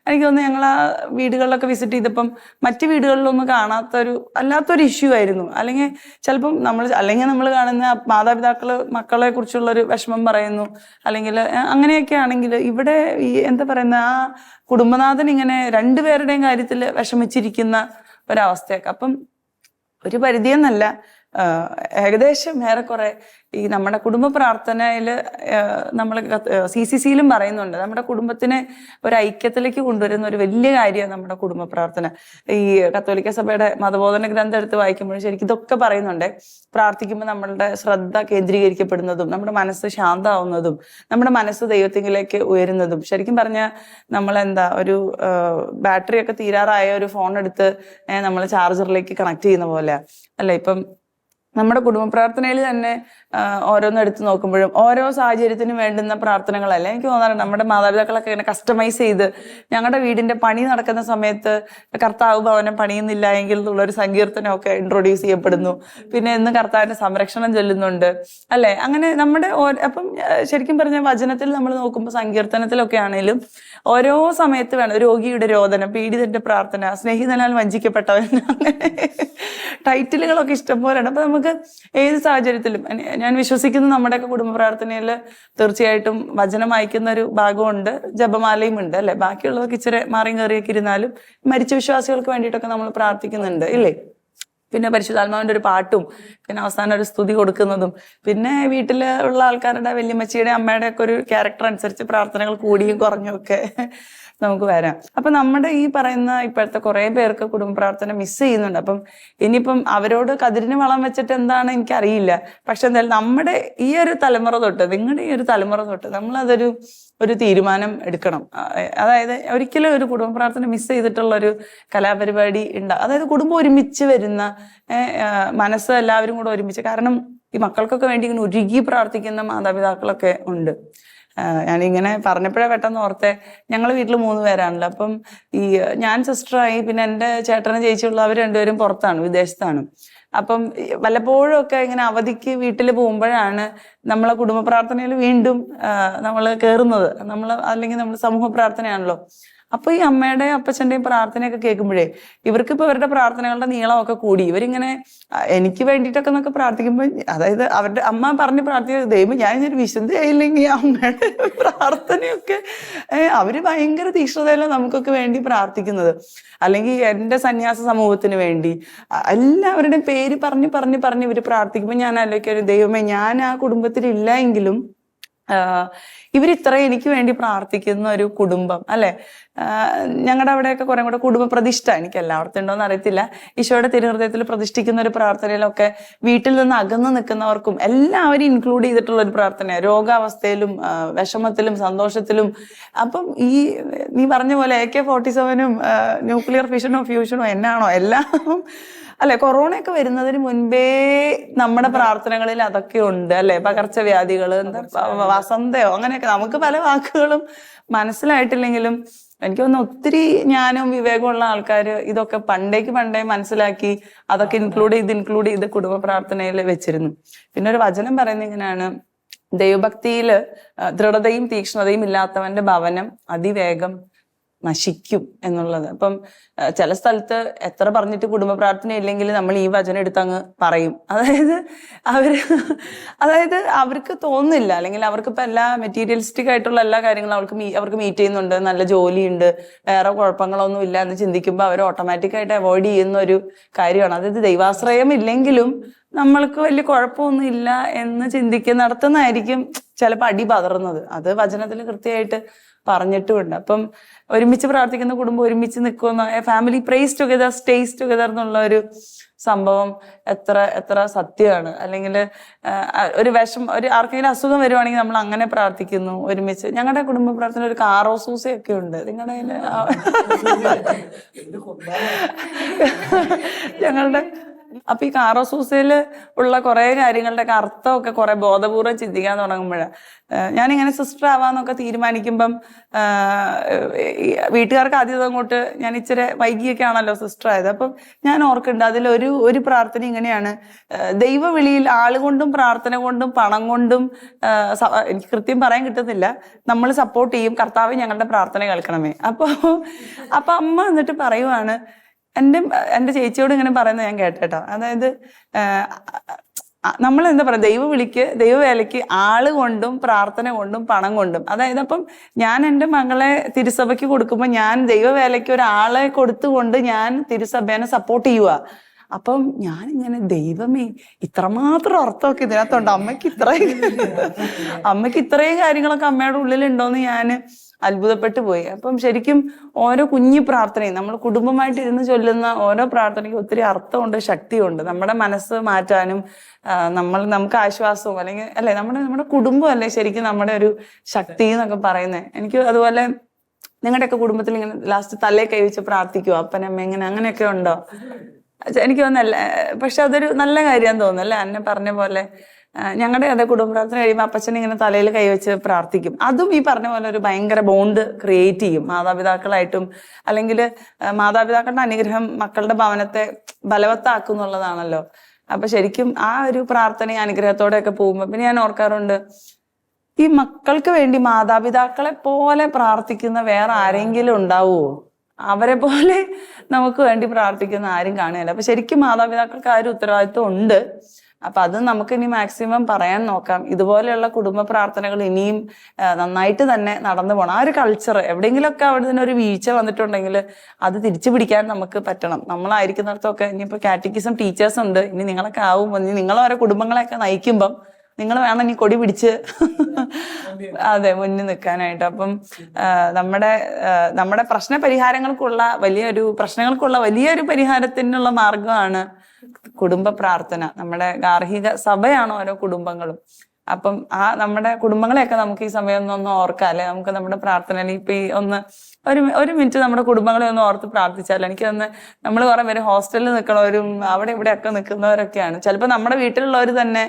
എനിക്ക് തോന്നുന്നു ഞങ്ങൾ ആ വീടുകളിലൊക്കെ വിസിറ്റ് ചെയ്തപ്പം മറ്റു വീടുകളിലൊന്നും അല്ലാത്തൊരു ഇഷ്യൂ ആയിരുന്നു. അല്ലെങ്കിൽ ചിലപ്പം നമ്മൾ കാണുന്ന മാതാപിതാക്കള് മക്കളെ കുറിച്ചുള്ളൊരു വിഷമം പറയുന്നു, അല്ലെങ്കിൽ അങ്ങനെയൊക്കെ ആണെങ്കിൽ ഇവിടെ ഈ എന്താ പറയുന്ന ആ കുടുംബനാഥൻ ഇങ്ങനെ രണ്ടുപേരുടെയും കാര്യത്തിൽ വിഷമിച്ചിരിക്കുന്ന ഒരവസ്ഥയൊക്കെ. അപ്പം ഒരു പരിധിയെന്നല്ല, ഏകദേശം ഏറെക്കുറെ ഈ നമ്മുടെ കുടുംബ പ്രാർത്ഥനയിൽ നമ്മൾ CCCയിലും പറയുന്നുണ്ട്, നമ്മുടെ കുടുംബത്തിനെ ഒരു ഐക്യത്തിലേക്ക് കൊണ്ടുവരുന്ന ഒരു വലിയ കാര്യമാണ് നമ്മുടെ കുടുംബ പ്രാർത്ഥന. ഈ കത്തോലിക്ക സഭയുടെ മതബോധന ഗ്രന്ഥം എടുത്ത് വായിക്കുമ്പോഴും ശരിക്കും ഇതൊക്കെ പറയുന്നുണ്ട്. പ്രാർത്ഥിക്കുമ്പോൾ നമ്മളുടെ ശ്രദ്ധ കേന്ദ്രീകരിക്കപ്പെടുന്നതും നമ്മുടെ മനസ്സ് ശാന്തമാവുന്നതും നമ്മുടെ മനസ്സ് ദൈവത്തിലേക്ക് ഉയരുന്നതും. ശരിക്കും പറഞ്ഞാൽ നമ്മളെന്താ ഒരു ബാറ്ററി ഒക്കെ തീരാറായ ഒരു ഫോൺ എടുത്ത് നമ്മൾ ചാർജറിലേക്ക് കണക്ട് ചെയ്യുന്ന പോലെ അല്ലെ. ഇപ്പം നമ്മുടെ കുടുംബ പ്രാർത്ഥനയിൽ തന്നെ ഓരോന്നും എടുത്ത് നോക്കുമ്പോഴും ഓരോ സാഹചര്യത്തിനും വേണ്ടുന്ന പ്രാർത്ഥനകളല്ല. എനിക്ക് തോന്നാറുണ്ട് നമ്മുടെ മാതാപിതാക്കളൊക്കെ ഇങ്ങനെ കസ്റ്റമൈസ് ചെയ്ത് ഞങ്ങളുടെ വീടിന്റെ പണി നടക്കുന്ന സമയത്ത് കർത്താവ് ഭവനം പണിയുന്നില്ല എങ്കിൽ എന്നുള്ളൊരു സങ്കീർത്തനമൊക്കെ ഇൻട്രൊഡ്യൂസ് ചെയ്യപ്പെടുന്നു. പിന്നെ ഇന്ന് കർത്താവിന്റെ സംരക്ഷണം ചൊല്ലുന്നുണ്ട്, അല്ലെ. അങ്ങനെ നമ്മുടെ അപ്പം ശരിക്കും പറഞ്ഞ വചനത്തിൽ നമ്മൾ നോക്കുമ്പോൾ സങ്കീർത്തനത്തിലൊക്കെ ആണെങ്കിലും ഓരോ സമയത്ത് വേണം രോഗിയുടെ രോദനം, പീഡിതന്റെ പ്രാർത്ഥന, സ്നേഹിതനാൽ വഞ്ചിക്കപ്പെട്ടവൻ, അങ്ങനെ ടൈറ്റിലുകളൊക്കെ ഇഷ്ടംപോലെയാണ്. അപ്പൊ നമുക്ക് ഏത് സാഹചര്യത്തിലും ഞാൻ വിശ്വസിക്കുന്നു നമ്മുടെയൊക്കെ കുടുംബ പ്രാർത്ഥനയിൽ തീർച്ചയായിട്ടും വചനം വായിക്കുന്ന ഒരു ഭാഗമുണ്ട്, ജപമാലയും ഉണ്ട്, അല്ലെ. ബാക്കിയുള്ളതൊക്കെ ഇച്ചിരി മാറിയും കയറിയൊക്കെ ഇരുന്നാലും മരിച്ച വിശ്വാസികൾക്ക് വേണ്ടിയിട്ടൊക്കെ നമ്മൾ പ്രാർത്ഥിക്കുന്നുണ്ട്, ഇല്ലേ. പിന്നെ പരിശുദ്ധാത്മാവിന്റെ ഒരു പാട്ടും പിന്നെ അവസാനം ഒരു സ്തുതി കൊടുക്കുന്നതും പിന്നെ വീട്ടില് ഉള്ള ആൾക്കാരുടെ വല്യമ്മച്ചിയുടെ അമ്മയുടെ ഒക്കെ ഒരു ക്യാരക്ടർ അനുസരിച്ച് പ്രാർത്ഥനകൾ കൂടിയും കുറഞ്ഞും ഒക്കെ നമുക്ക് വരാം. അപ്പൊ നമ്മുടെ ഈ പറയുന്ന ഇപ്പോഴത്തെ കുറെ പേർക്ക് കുടുംബ പ്രാർത്ഥന മിസ് ചെയ്യുന്നുണ്ട്. അപ്പം ഇനിയിപ്പം അവരോട് കതിരിന് വളം വെച്ചിട്ട് എന്താണ് എനിക്കറിയില്ല. പക്ഷെ എന്തായാലും നമ്മുടെ ഈ ഒരു തലമുറ തൊട്ട്, നിങ്ങളുടെ ഈ ഒരു തലമുറ തൊട്ട് ഒരു തീരുമാനം എടുക്കണം. അതായത് ഒരിക്കലും ഒരു കുടുംബ പ്രാർത്ഥന മിസ് ചെയ്തിട്ടുള്ള ഒരു കലാപരിപാടി ഉണ്ടാകും. അതായത് കുടുംബം ഒരുമിച്ച് വരുന്ന മനസ്സ് എല്ലാവരും കൂടെ ഒരുമിച്ച്. കാരണം ഈ മക്കൾക്കൊക്കെ വേണ്ടി ഇങ്ങനെ ഉരുകി പ്രാർത്ഥിക്കുന്ന മാതാപിതാക്കളൊക്കെ ഉണ്ട്. ഞാനിങ്ങനെ പറഞ്ഞപ്പോഴേ പെട്ടെന്ന് ഓർത്തെ, ഞങ്ങൾ വീട്ടിൽ 3 പേരാണല്ലോ. അപ്പം ഞാൻ സിസ്റ്ററായി, പിന്നെ എൻ്റെ ചേട്ടനും ചേച്ചിയുള്ള അവർ രണ്ടുപേരും പുറത്താണ്, വിദേശത്താണ്. അപ്പം വല്ലപ്പോഴും ഒക്കെ ഇങ്ങനെ അവധിക്ക് വീട്ടിൽ പോകുമ്പോഴാണ് നമ്മളെ കുടുംബ പ്രാർത്ഥനയിൽ വീണ്ടും നമ്മൾ കയറുന്നത്. അല്ലെങ്കിൽ നമ്മൾ സമൂഹ പ്രാർത്ഥനയാണല്ലോ. അപ്പൊ ഈ അമ്മയുടെയും അപ്പച്ചന്റെയും പ്രാർത്ഥനയൊക്കെ കേൾക്കുമ്പോഴേ ഇവർക്കിപ്പോ ഇവരുടെ പ്രാർത്ഥനകളുടെ നീളമൊക്കെ കൂടി. ഇവരിങ്ങനെ എനിക്ക് വേണ്ടിയിട്ടൊക്കെ എന്നൊക്കെ പ്രാർത്ഥിക്കുമ്പോൾ, അതായത് അവരുടെ അമ്മ പറഞ്ഞ് പ്രാർത്ഥിക്കുന്നത്, ദൈവം ഞാനൊരു വിശുദ്ധയായില്ലെങ്കിൽ അമ്മയുടെ പ്രാർത്ഥനയൊക്കെ അവര് ഭയങ്കര തീക്ഷ്ണതയല്ല നമുക്കൊക്കെ വേണ്ടി പ്രാർത്ഥിക്കുന്നത്. അല്ലെങ്കിൽ എൻ്റെ സന്യാസ സമൂഹത്തിന് വേണ്ടി എല്ലാവരുടെയും പേര് പറഞ്ഞ് ഇവര് പ്രാർത്ഥിക്കുമ്പോൾ ഞാൻ ആലോചിക്കും, ദൈവമേ ഞാൻ ആ കുടുംബത്തിൽ ഇല്ല എങ്കിലും ഇവരിത്രയും എനിക്ക് വേണ്ടി പ്രാർത്ഥിക്കുന്ന ഒരു കുടുംബം, അല്ലെ. ഞങ്ങളുടെ അവിടെയൊക്കെ കുറെ കൂടെ കുടുംബ പ്രതിഷ്ഠ, എനിക്ക് എല്ലായിടത്തും ഉണ്ടോന്ന് അറിയത്തില്ല, ഈശോയുടെ തിരുഹൃദയത്തിൽ പ്രതിഷ്ഠിക്കുന്ന ഒരു പ്രാർത്ഥനയിലൊക്കെ വീട്ടിൽ നിന്ന് അകന്നു നിൽക്കുന്നവർക്കും എല്ലാവരും ഇൻക്ലൂഡ് ചെയ്തിട്ടുള്ള ഒരു പ്രാർത്ഥന, രോഗാവസ്ഥയിലും വിഷമത്തിലും സന്തോഷത്തിലും. അപ്പം നീ പറഞ്ഞ പോലെ AK-47 ന്യൂക്ലിയർ ഫിഷനോ ഫ്യൂഷനോ എന്നാണോ എല്ലാം, അല്ലെ. കൊറോണയൊക്കെ വരുന്നതിന് മുൻപേ നമ്മുടെ പ്രാർത്ഥനകളിൽ അതൊക്കെ ഉണ്ട്, അല്ലെ. പകർച്ചവ്യാധികള്, വസന്തയോ, അങ്ങനെയൊക്കെ നമുക്ക് പല വാക്കുകളും മനസ്സിലായിട്ടില്ലെങ്കിലും എനിക്ക് തോന്നുന്നു ഒത്തിരി ജ്ഞാനവും വിവേകമുള്ള ആൾക്കാർ ഇതൊക്കെ പണ്ടേ മനസ്സിലാക്കി അതൊക്കെ ഇൻക്ലൂഡ് ചെയ്ത് കുടുംബ പ്രാർത്ഥനയിൽ വെച്ചിരുന്നു. പിന്നെ ഒരു വചനം പറയുന്നത് ഇങ്ങനെയാണ്, ദൈവഭക്തിയില് ദൃഢതയും തീക്ഷ്ണതയും ഇല്ലാത്തവന്റെ ഭവനം അതിവേഗം നശിക്കും എന്നുള്ളത്. അപ്പം ചില സ്ഥലത്ത് എത്ര പറഞ്ഞിട്ട് കുടുംബ പ്രാർത്ഥന ഇല്ലെങ്കിൽ നമ്മൾ ഈ വചനം എടുത്ത് അങ്ങ് പറയും. അതായത് അവർക്ക് തോന്നുന്നില്ല, അല്ലെങ്കിൽ അവർക്ക് ഇപ്പൊ എല്ലാ മെറ്റീരിയലിസ്റ്റിക് ആയിട്ടുള്ള എല്ലാ കാര്യങ്ങളും അവർക്ക് മീറ്റ് ചെയ്യുന്നുണ്ട്, നല്ല ജോലിയുണ്ട്, വേറെ കുഴപ്പങ്ങളൊന്നും ഇല്ല എന്ന് ചിന്തിക്കുമ്പോൾ അവർ ഓട്ടോമാറ്റിക്കായിട്ട് അവോയ്ഡ് ചെയ്യുന്ന ഒരു കാര്യമാണ്. അതായത് ദൈവാശ്രയം ഇല്ലെങ്കിലും നമ്മൾക്ക് വലിയ കുഴപ്പമൊന്നും ഇല്ല എന്ന് ചിന്തിക്കുന്നിടത്തുനിന്നായിരിക്കും ചിലപ്പോൾ അടി പതറുന്നത്. അത് വചനത്തിൽ കൃത്യമായിട്ട് പറഞ്ഞിട്ടുമുണ്ട്. അപ്പം ഒരുമിച്ച് പ്രാർത്ഥിക്കുന്ന കുടുംബം ഒരുമിച്ച് നിൽക്കുന്ന, family prays together stays together എന്നുള്ള ഒരു സംഭവം എത്ര സത്യമാണ്. അല്ലെങ്കിൽ ഒരു ആർക്കെങ്കിലും അസുഖം വരുവാണെങ്കിൽ നമ്മൾ അങ്ങനെ പ്രാർത്ഥിക്കുന്നു ഒരുമിച്ച്. ഞങ്ങളുടെ കുടുംബ പ്രാർത്ഥന ഒരു കാറോസൂസയൊക്കെ ഉണ്ട്. നിങ്ങളുടെ ഞങ്ങളുടെ അപ്പൊ ഈ കാറോസൂസയില് ഉള്ള കുറെ കാര്യങ്ങളുടെ അർത്ഥമൊക്കെ കുറെ ബോധപൂർവ്വം ചിന്തിക്കാൻ തുടങ്ങുമ്പോഴാണ് ഞാനിങ്ങനെ സിസ്റ്റർ ആവാന്നൊക്കെ തീരുമാനിക്കുമ്പം വീട്ടുകാർക്ക് ആദ്യം അങ്ങോട്ട് ഞാൻ ഇച്ചിരി വൈകിയൊക്കെ ആണല്ലോ സിസ്റ്റർ ആയത്. അപ്പം ഞാൻ ഓർക്കുന്നുണ്ട് അതിൽ ഒരു പ്രാർത്ഥന ഇങ്ങനെയാണ്: ദൈവവിളിയിൽ ആളുകൊണ്ടും പ്രാർത്ഥന കൊണ്ടും പണം കൊണ്ടും, എനിക്ക് കൃത്യം പറയാൻ കിട്ടുന്നില്ല, നമ്മൾ സപ്പോർട്ട് ചെയ്യും, കർത്താവ് ഞങ്ങളുടെ പ്രാർത്ഥന കേൾക്കണമേ. അപ്പൊ അമ്മ എന്നിട്ട് പറയുവാണ്, എൻ്റെ ചേച്ചിയോട് ഇങ്ങനെ പറയുന്നത് ഞാൻ കേട്ടോ. അതായത് നമ്മൾ എന്താ പറയുക, ദൈവവേലയ്ക്ക് ആള് കൊണ്ടും പ്രാർത്ഥന കൊണ്ടും പണം കൊണ്ടും. അതായത് അപ്പം ഞാൻ എൻ്റെ മകളെ തിരുസഭയ്ക്ക് കൊടുക്കുമ്പോൾ ഞാൻ ദൈവവേലയ്ക്ക് ഒരാളെ കൊടുത്തുകൊണ്ട് ഞാൻ തിരുസഭേനെ സപ്പോർട്ട് ചെയ്യുക. അപ്പം ഞാനിങ്ങനെ, ദൈവമേ, ഇത്രമാത്രം അർത്ഥമൊക്കെ ഇതിനകത്തുണ്ട്, അമ്മയ്ക്ക് ഇത്രയും കാര്യങ്ങളൊക്കെ അമ്മയുടെ ഉള്ളിലുണ്ടോയെന്ന് ഞാൻ അത്ഭുതപ്പെട്ടു പോയി. അപ്പം ശരിക്കും ഓരോ കുഞ്ഞു പ്രാർത്ഥനയും നമ്മൾ കുടുംബമായിട്ട് ഇരുന്ന് ചൊല്ലുന്ന ഓരോ പ്രാർത്ഥനയ്ക്കും ഒത്തിരി അർത്ഥമുണ്ട്, ശക്തിയുണ്ട്. നമ്മുടെ മനസ്സ് മാറ്റാനും നമുക്ക് ആശ്വാസവും, അല്ലെങ്കിൽ അല്ലെ നമ്മുടെ കുടുംബം അല്ലേ ശരിക്കും നമ്മുടെ ഒരു ശക്തി എന്നൊക്കെ പറയുന്നത്. എനിക്ക് അതുപോലെ നിങ്ങളുടെയൊക്കെ കുടുംബത്തിൽ ഇങ്ങനെ ലാസ്റ്റ് തലേ കൈവച്ച് പ്രാർത്ഥിക്കുവോ അപ്പനമ്മ ഇങ്ങനെ, അങ്ങനെയൊക്കെ ഉണ്ടോ? എനിക്ക് തോന്നല്ല, പക്ഷെ അതൊരു നല്ല കാര്യം തോന്നുന്നല്ലേ. അന്നെ പറഞ്ഞ പോലെ ഞങ്ങളുടെ അതെ കുടുംബ പ്രാർത്ഥന കഴിയുമ്പോൾ അപ്പച്ചൻ ഇങ്ങനെ തലയിൽ കൈവച്ച് പ്രാർത്ഥിക്കും. അതും ഈ പറഞ്ഞ പോലെ ഒരു ഭയങ്കര ബോണ്ട് ക്രിയേറ്റ് ചെയ്യും മാതാപിതാക്കളായിട്ടും. അല്ലെങ്കിൽ മാതാപിതാക്കളുടെ അനുഗ്രഹം മക്കളുടെ ഭവനത്തെ ബലവത്താക്കും എന്നുള്ളതാണല്ലോ. അപ്പൊ ശരിക്കും ആ ഒരു പ്രാർത്ഥന അനുഗ്രഹത്തോടെയൊക്കെ പോകുമ്പോൾ പിന്നെ ഞാൻ ഓർക്കാറുണ്ട്, ഈ മക്കൾക്ക് വേണ്ടി മാതാപിതാക്കളെ പോലെ പ്രാർത്ഥിക്കുന്ന വേറെ ആരെങ്കിലും ഉണ്ടാവുമോ? അവരെ പോലെ നമുക്ക് വേണ്ടി പ്രാർത്ഥിക്കുന്ന ആരും കാണുകയില്ല. അപ്പൊ ശരിക്കും മാതാപിതാക്കൾക്ക് ആ ഒരു ഉത്തരവാദിത്വം ഉണ്ട്. അപ്പൊ അത് നമുക്ക് ഇനി മാക്സിമം പറയാൻ നോക്കാം. ഇതുപോലെയുള്ള കുടുംബ പ്രാർത്ഥനകൾ ഇനിയും നന്നായിട്ട് തന്നെ നടന്നു പോകണം. ആ ഒരു കൾച്ചർ എവിടെയെങ്കിലുമൊക്കെ അവിടെ നിന്ന് ഒരു വീഴ്ച വന്നിട്ടുണ്ടെങ്കിൽ അത് തിരിച്ചു പിടിക്കാൻ നമുക്ക് പറ്റണം. നമ്മളായിരിക്കുന്നിടത്തൊക്കെ ഇനിയിപ്പോ കാറ്റക്കിസം ടീച്ചേഴ്സ് ഉണ്ട്, ഇനി നിങ്ങളൊക്കെ ആവുമ്പോൾ ഇനി നിങ്ങൾ ഓരോ കുടുംബങ്ങളെയൊക്കെ നയിക്കുമ്പം നിങ്ങൾ വേണം ഇനി കൊടി പിടിച്ച് അതെ മുന്നിൽ നിൽക്കാനായിട്ട്. അപ്പം നമ്മുടെ പ്രശ്നങ്ങൾക്കുള്ള വലിയൊരു പരിഹാരത്തിനുള്ള മാർഗമാണ് കുടുംബ പ്രാർത്ഥന. നമ്മുടെ ഗാർഹിക സഭയാണ് ഓരോ കുടുംബങ്ങളും. അപ്പം നമ്മുടെ കുടുംബങ്ങളെയൊക്കെ നമുക്ക് ഈ സമയം ഒന്ന് ഓർക്കാം, അല്ലെ? നമുക്ക് നമ്മുടെ പ്രാർത്ഥനയിൽ ഇപ്പൊ ഈ ഒരു മിനിറ്റ് നമ്മുടെ കുടുംബങ്ങളെ ഒന്ന് ഓർത്ത് പ്രാർത്ഥിച്ചാൽ എനിക്ക് തന്നെ നമ്മൾ കുറെ പേര് ഹോസ്റ്റലിൽ നിൽക്കണവരും അവിടെ ഇവിടെയൊക്കെ നിൽക്കുന്നവരൊക്കെയാണ്. ചിലപ്പോൾ നമ്മുടെ വീട്ടിലുള്ളവർ തന്നെ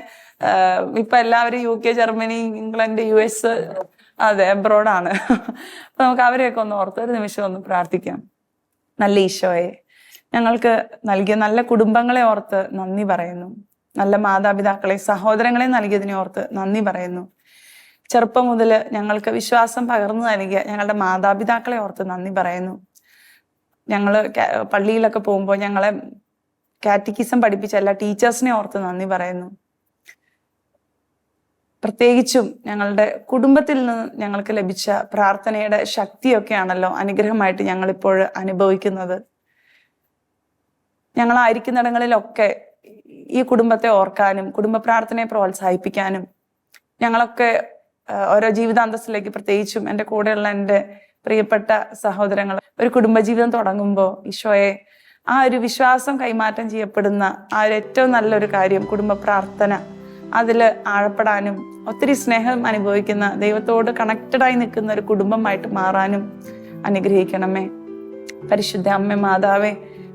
ഇപ്പൊ എല്ലാവരും UK, ജർമ്മനി, ഇംഗ്ലണ്ട്, US, അതെ അബ്രോഡാണ്. അപ്പൊ നമുക്ക് അവരെയൊക്കെ ഒന്ന് ഓർത്ത് ഒരു നിമിഷം ഒന്ന് പ്രാർത്ഥിക്കാം. നല്ല ഈശോയെ, ഞങ്ങൾക്ക് നൽകിയ നല്ല കുടുംബങ്ങളെ ഓർത്ത് നന്ദി പറയുന്നു. നല്ല മാതാപിതാക്കളെ, സഹോദരങ്ങളെ നൽകിയതിനെ ഓർത്ത് നന്ദി പറയുന്നു. ചെറുപ്പം മുതൽ ഞങ്ങൾക്ക് വിശ്വാസം പകർന്നു നൽകിയ ഞങ്ങളുടെ മാതാപിതാക്കളെ ഓർത്ത് നന്ദി പറയുന്നു. ഞങ്ങള് പള്ളിയിലൊക്കെ പോകുമ്പോൾ ഞങ്ങളെ കാറ്റക്കിസം പഠിപ്പിച്ച എല്ലാ ടീച്ചേഴ്സിനെ ഓർത്ത് നന്ദി പറയുന്നു. പ്രത്യേകിച്ചും ഞങ്ങളുടെ കുടുംബത്തിൽ നിന്ന് ഞങ്ങൾക്ക് ലഭിച്ച പ്രാർത്ഥനയുടെ ശക്തിയൊക്കെയാണല്ലോ അനുഗ്രഹമായിട്ട് ഞങ്ങളിപ്പോൾ അനുഭവിക്കുന്നത്. ഞങ്ങളായിരിക്കുന്നിടങ്ങളിലൊക്കെ ഈ കുടുംബത്തെ ഓർക്കാനും കുടുംബ പ്രാർത്ഥനയെ പ്രോത്സാഹിപ്പിക്കാനും ഞങ്ങളൊക്കെ ഓരോ ജീവിതാന്തസ്സിലേക്ക്, പ്രത്യേകിച്ചും എൻ്റെ കൂടെയുള്ള എൻ്റെ പ്രിയപ്പെട്ട സഹോദരങ്ങൾ ഒരു കുടുംബജീവിതം തുടങ്ങുമ്പോൾ ഈശോയെ ആ ഒരു വിശ്വാസം കൈമാറ്റം ചെയ്യപ്പെടുന്ന ആ ഒരു ഏറ്റവും നല്ലൊരു കാര്യം കുടുംബ പ്രാർത്ഥന, അതിൽ ആഴപ്പെടാനും ഒത്തിരി സ്നേഹം അനുഭവിക്കുന്ന ദൈവത്തോട് കണക്റ്റഡായി നിൽക്കുന്ന ഒരു കുടുംബമായിട്ട് മാറാനും അനുഗ്രഹിക്കണമേ. പരിശുദ്ധ അമ്മ മാതാവേ,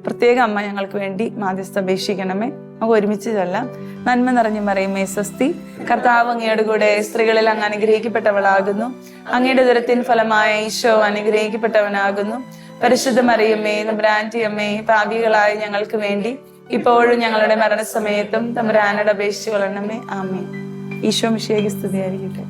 പ്രത്യേക അമ്മ ഞങ്ങൾക്ക് വേണ്ടി മാധ്യസ്ഥ അപേക്ഷിക്കണമേ. നമുക്ക് ഒരുമിച്ച് ചൊല്ലാം. നന്മ നിറഞ്ഞു മറിയമേ സ്വസ്തി, കർത്താവ് അങ്ങയുടെ കൂടെ സ്ത്രീകളിൽ അങ്ങ് അനുഗ്രഹിക്കപ്പെട്ടവളാകുന്നു. അങ്ങയുടെ ഉദരത്തിൻ ഫലമായ ഈശോ അനുഗ്രഹിക്കപ്പെട്ടവനാകുന്നു. പരിശുദ്ധ മറിയമ്മേ, തമ്പുരാന്റെ അമ്മേ, പാപികളായ ഞങ്ങൾക്ക് വേണ്ടി ഇപ്പോഴും ഞങ്ങളുടെ മരണസമയത്തും തമ്പുരാനോട് അപേക്ഷിച്ചു കൊള്ളണമേ. ആമേൻ. ഈശോ മിശിഹായ്ക്ക് സ്തുതിയായിരിക്കട്ടെ.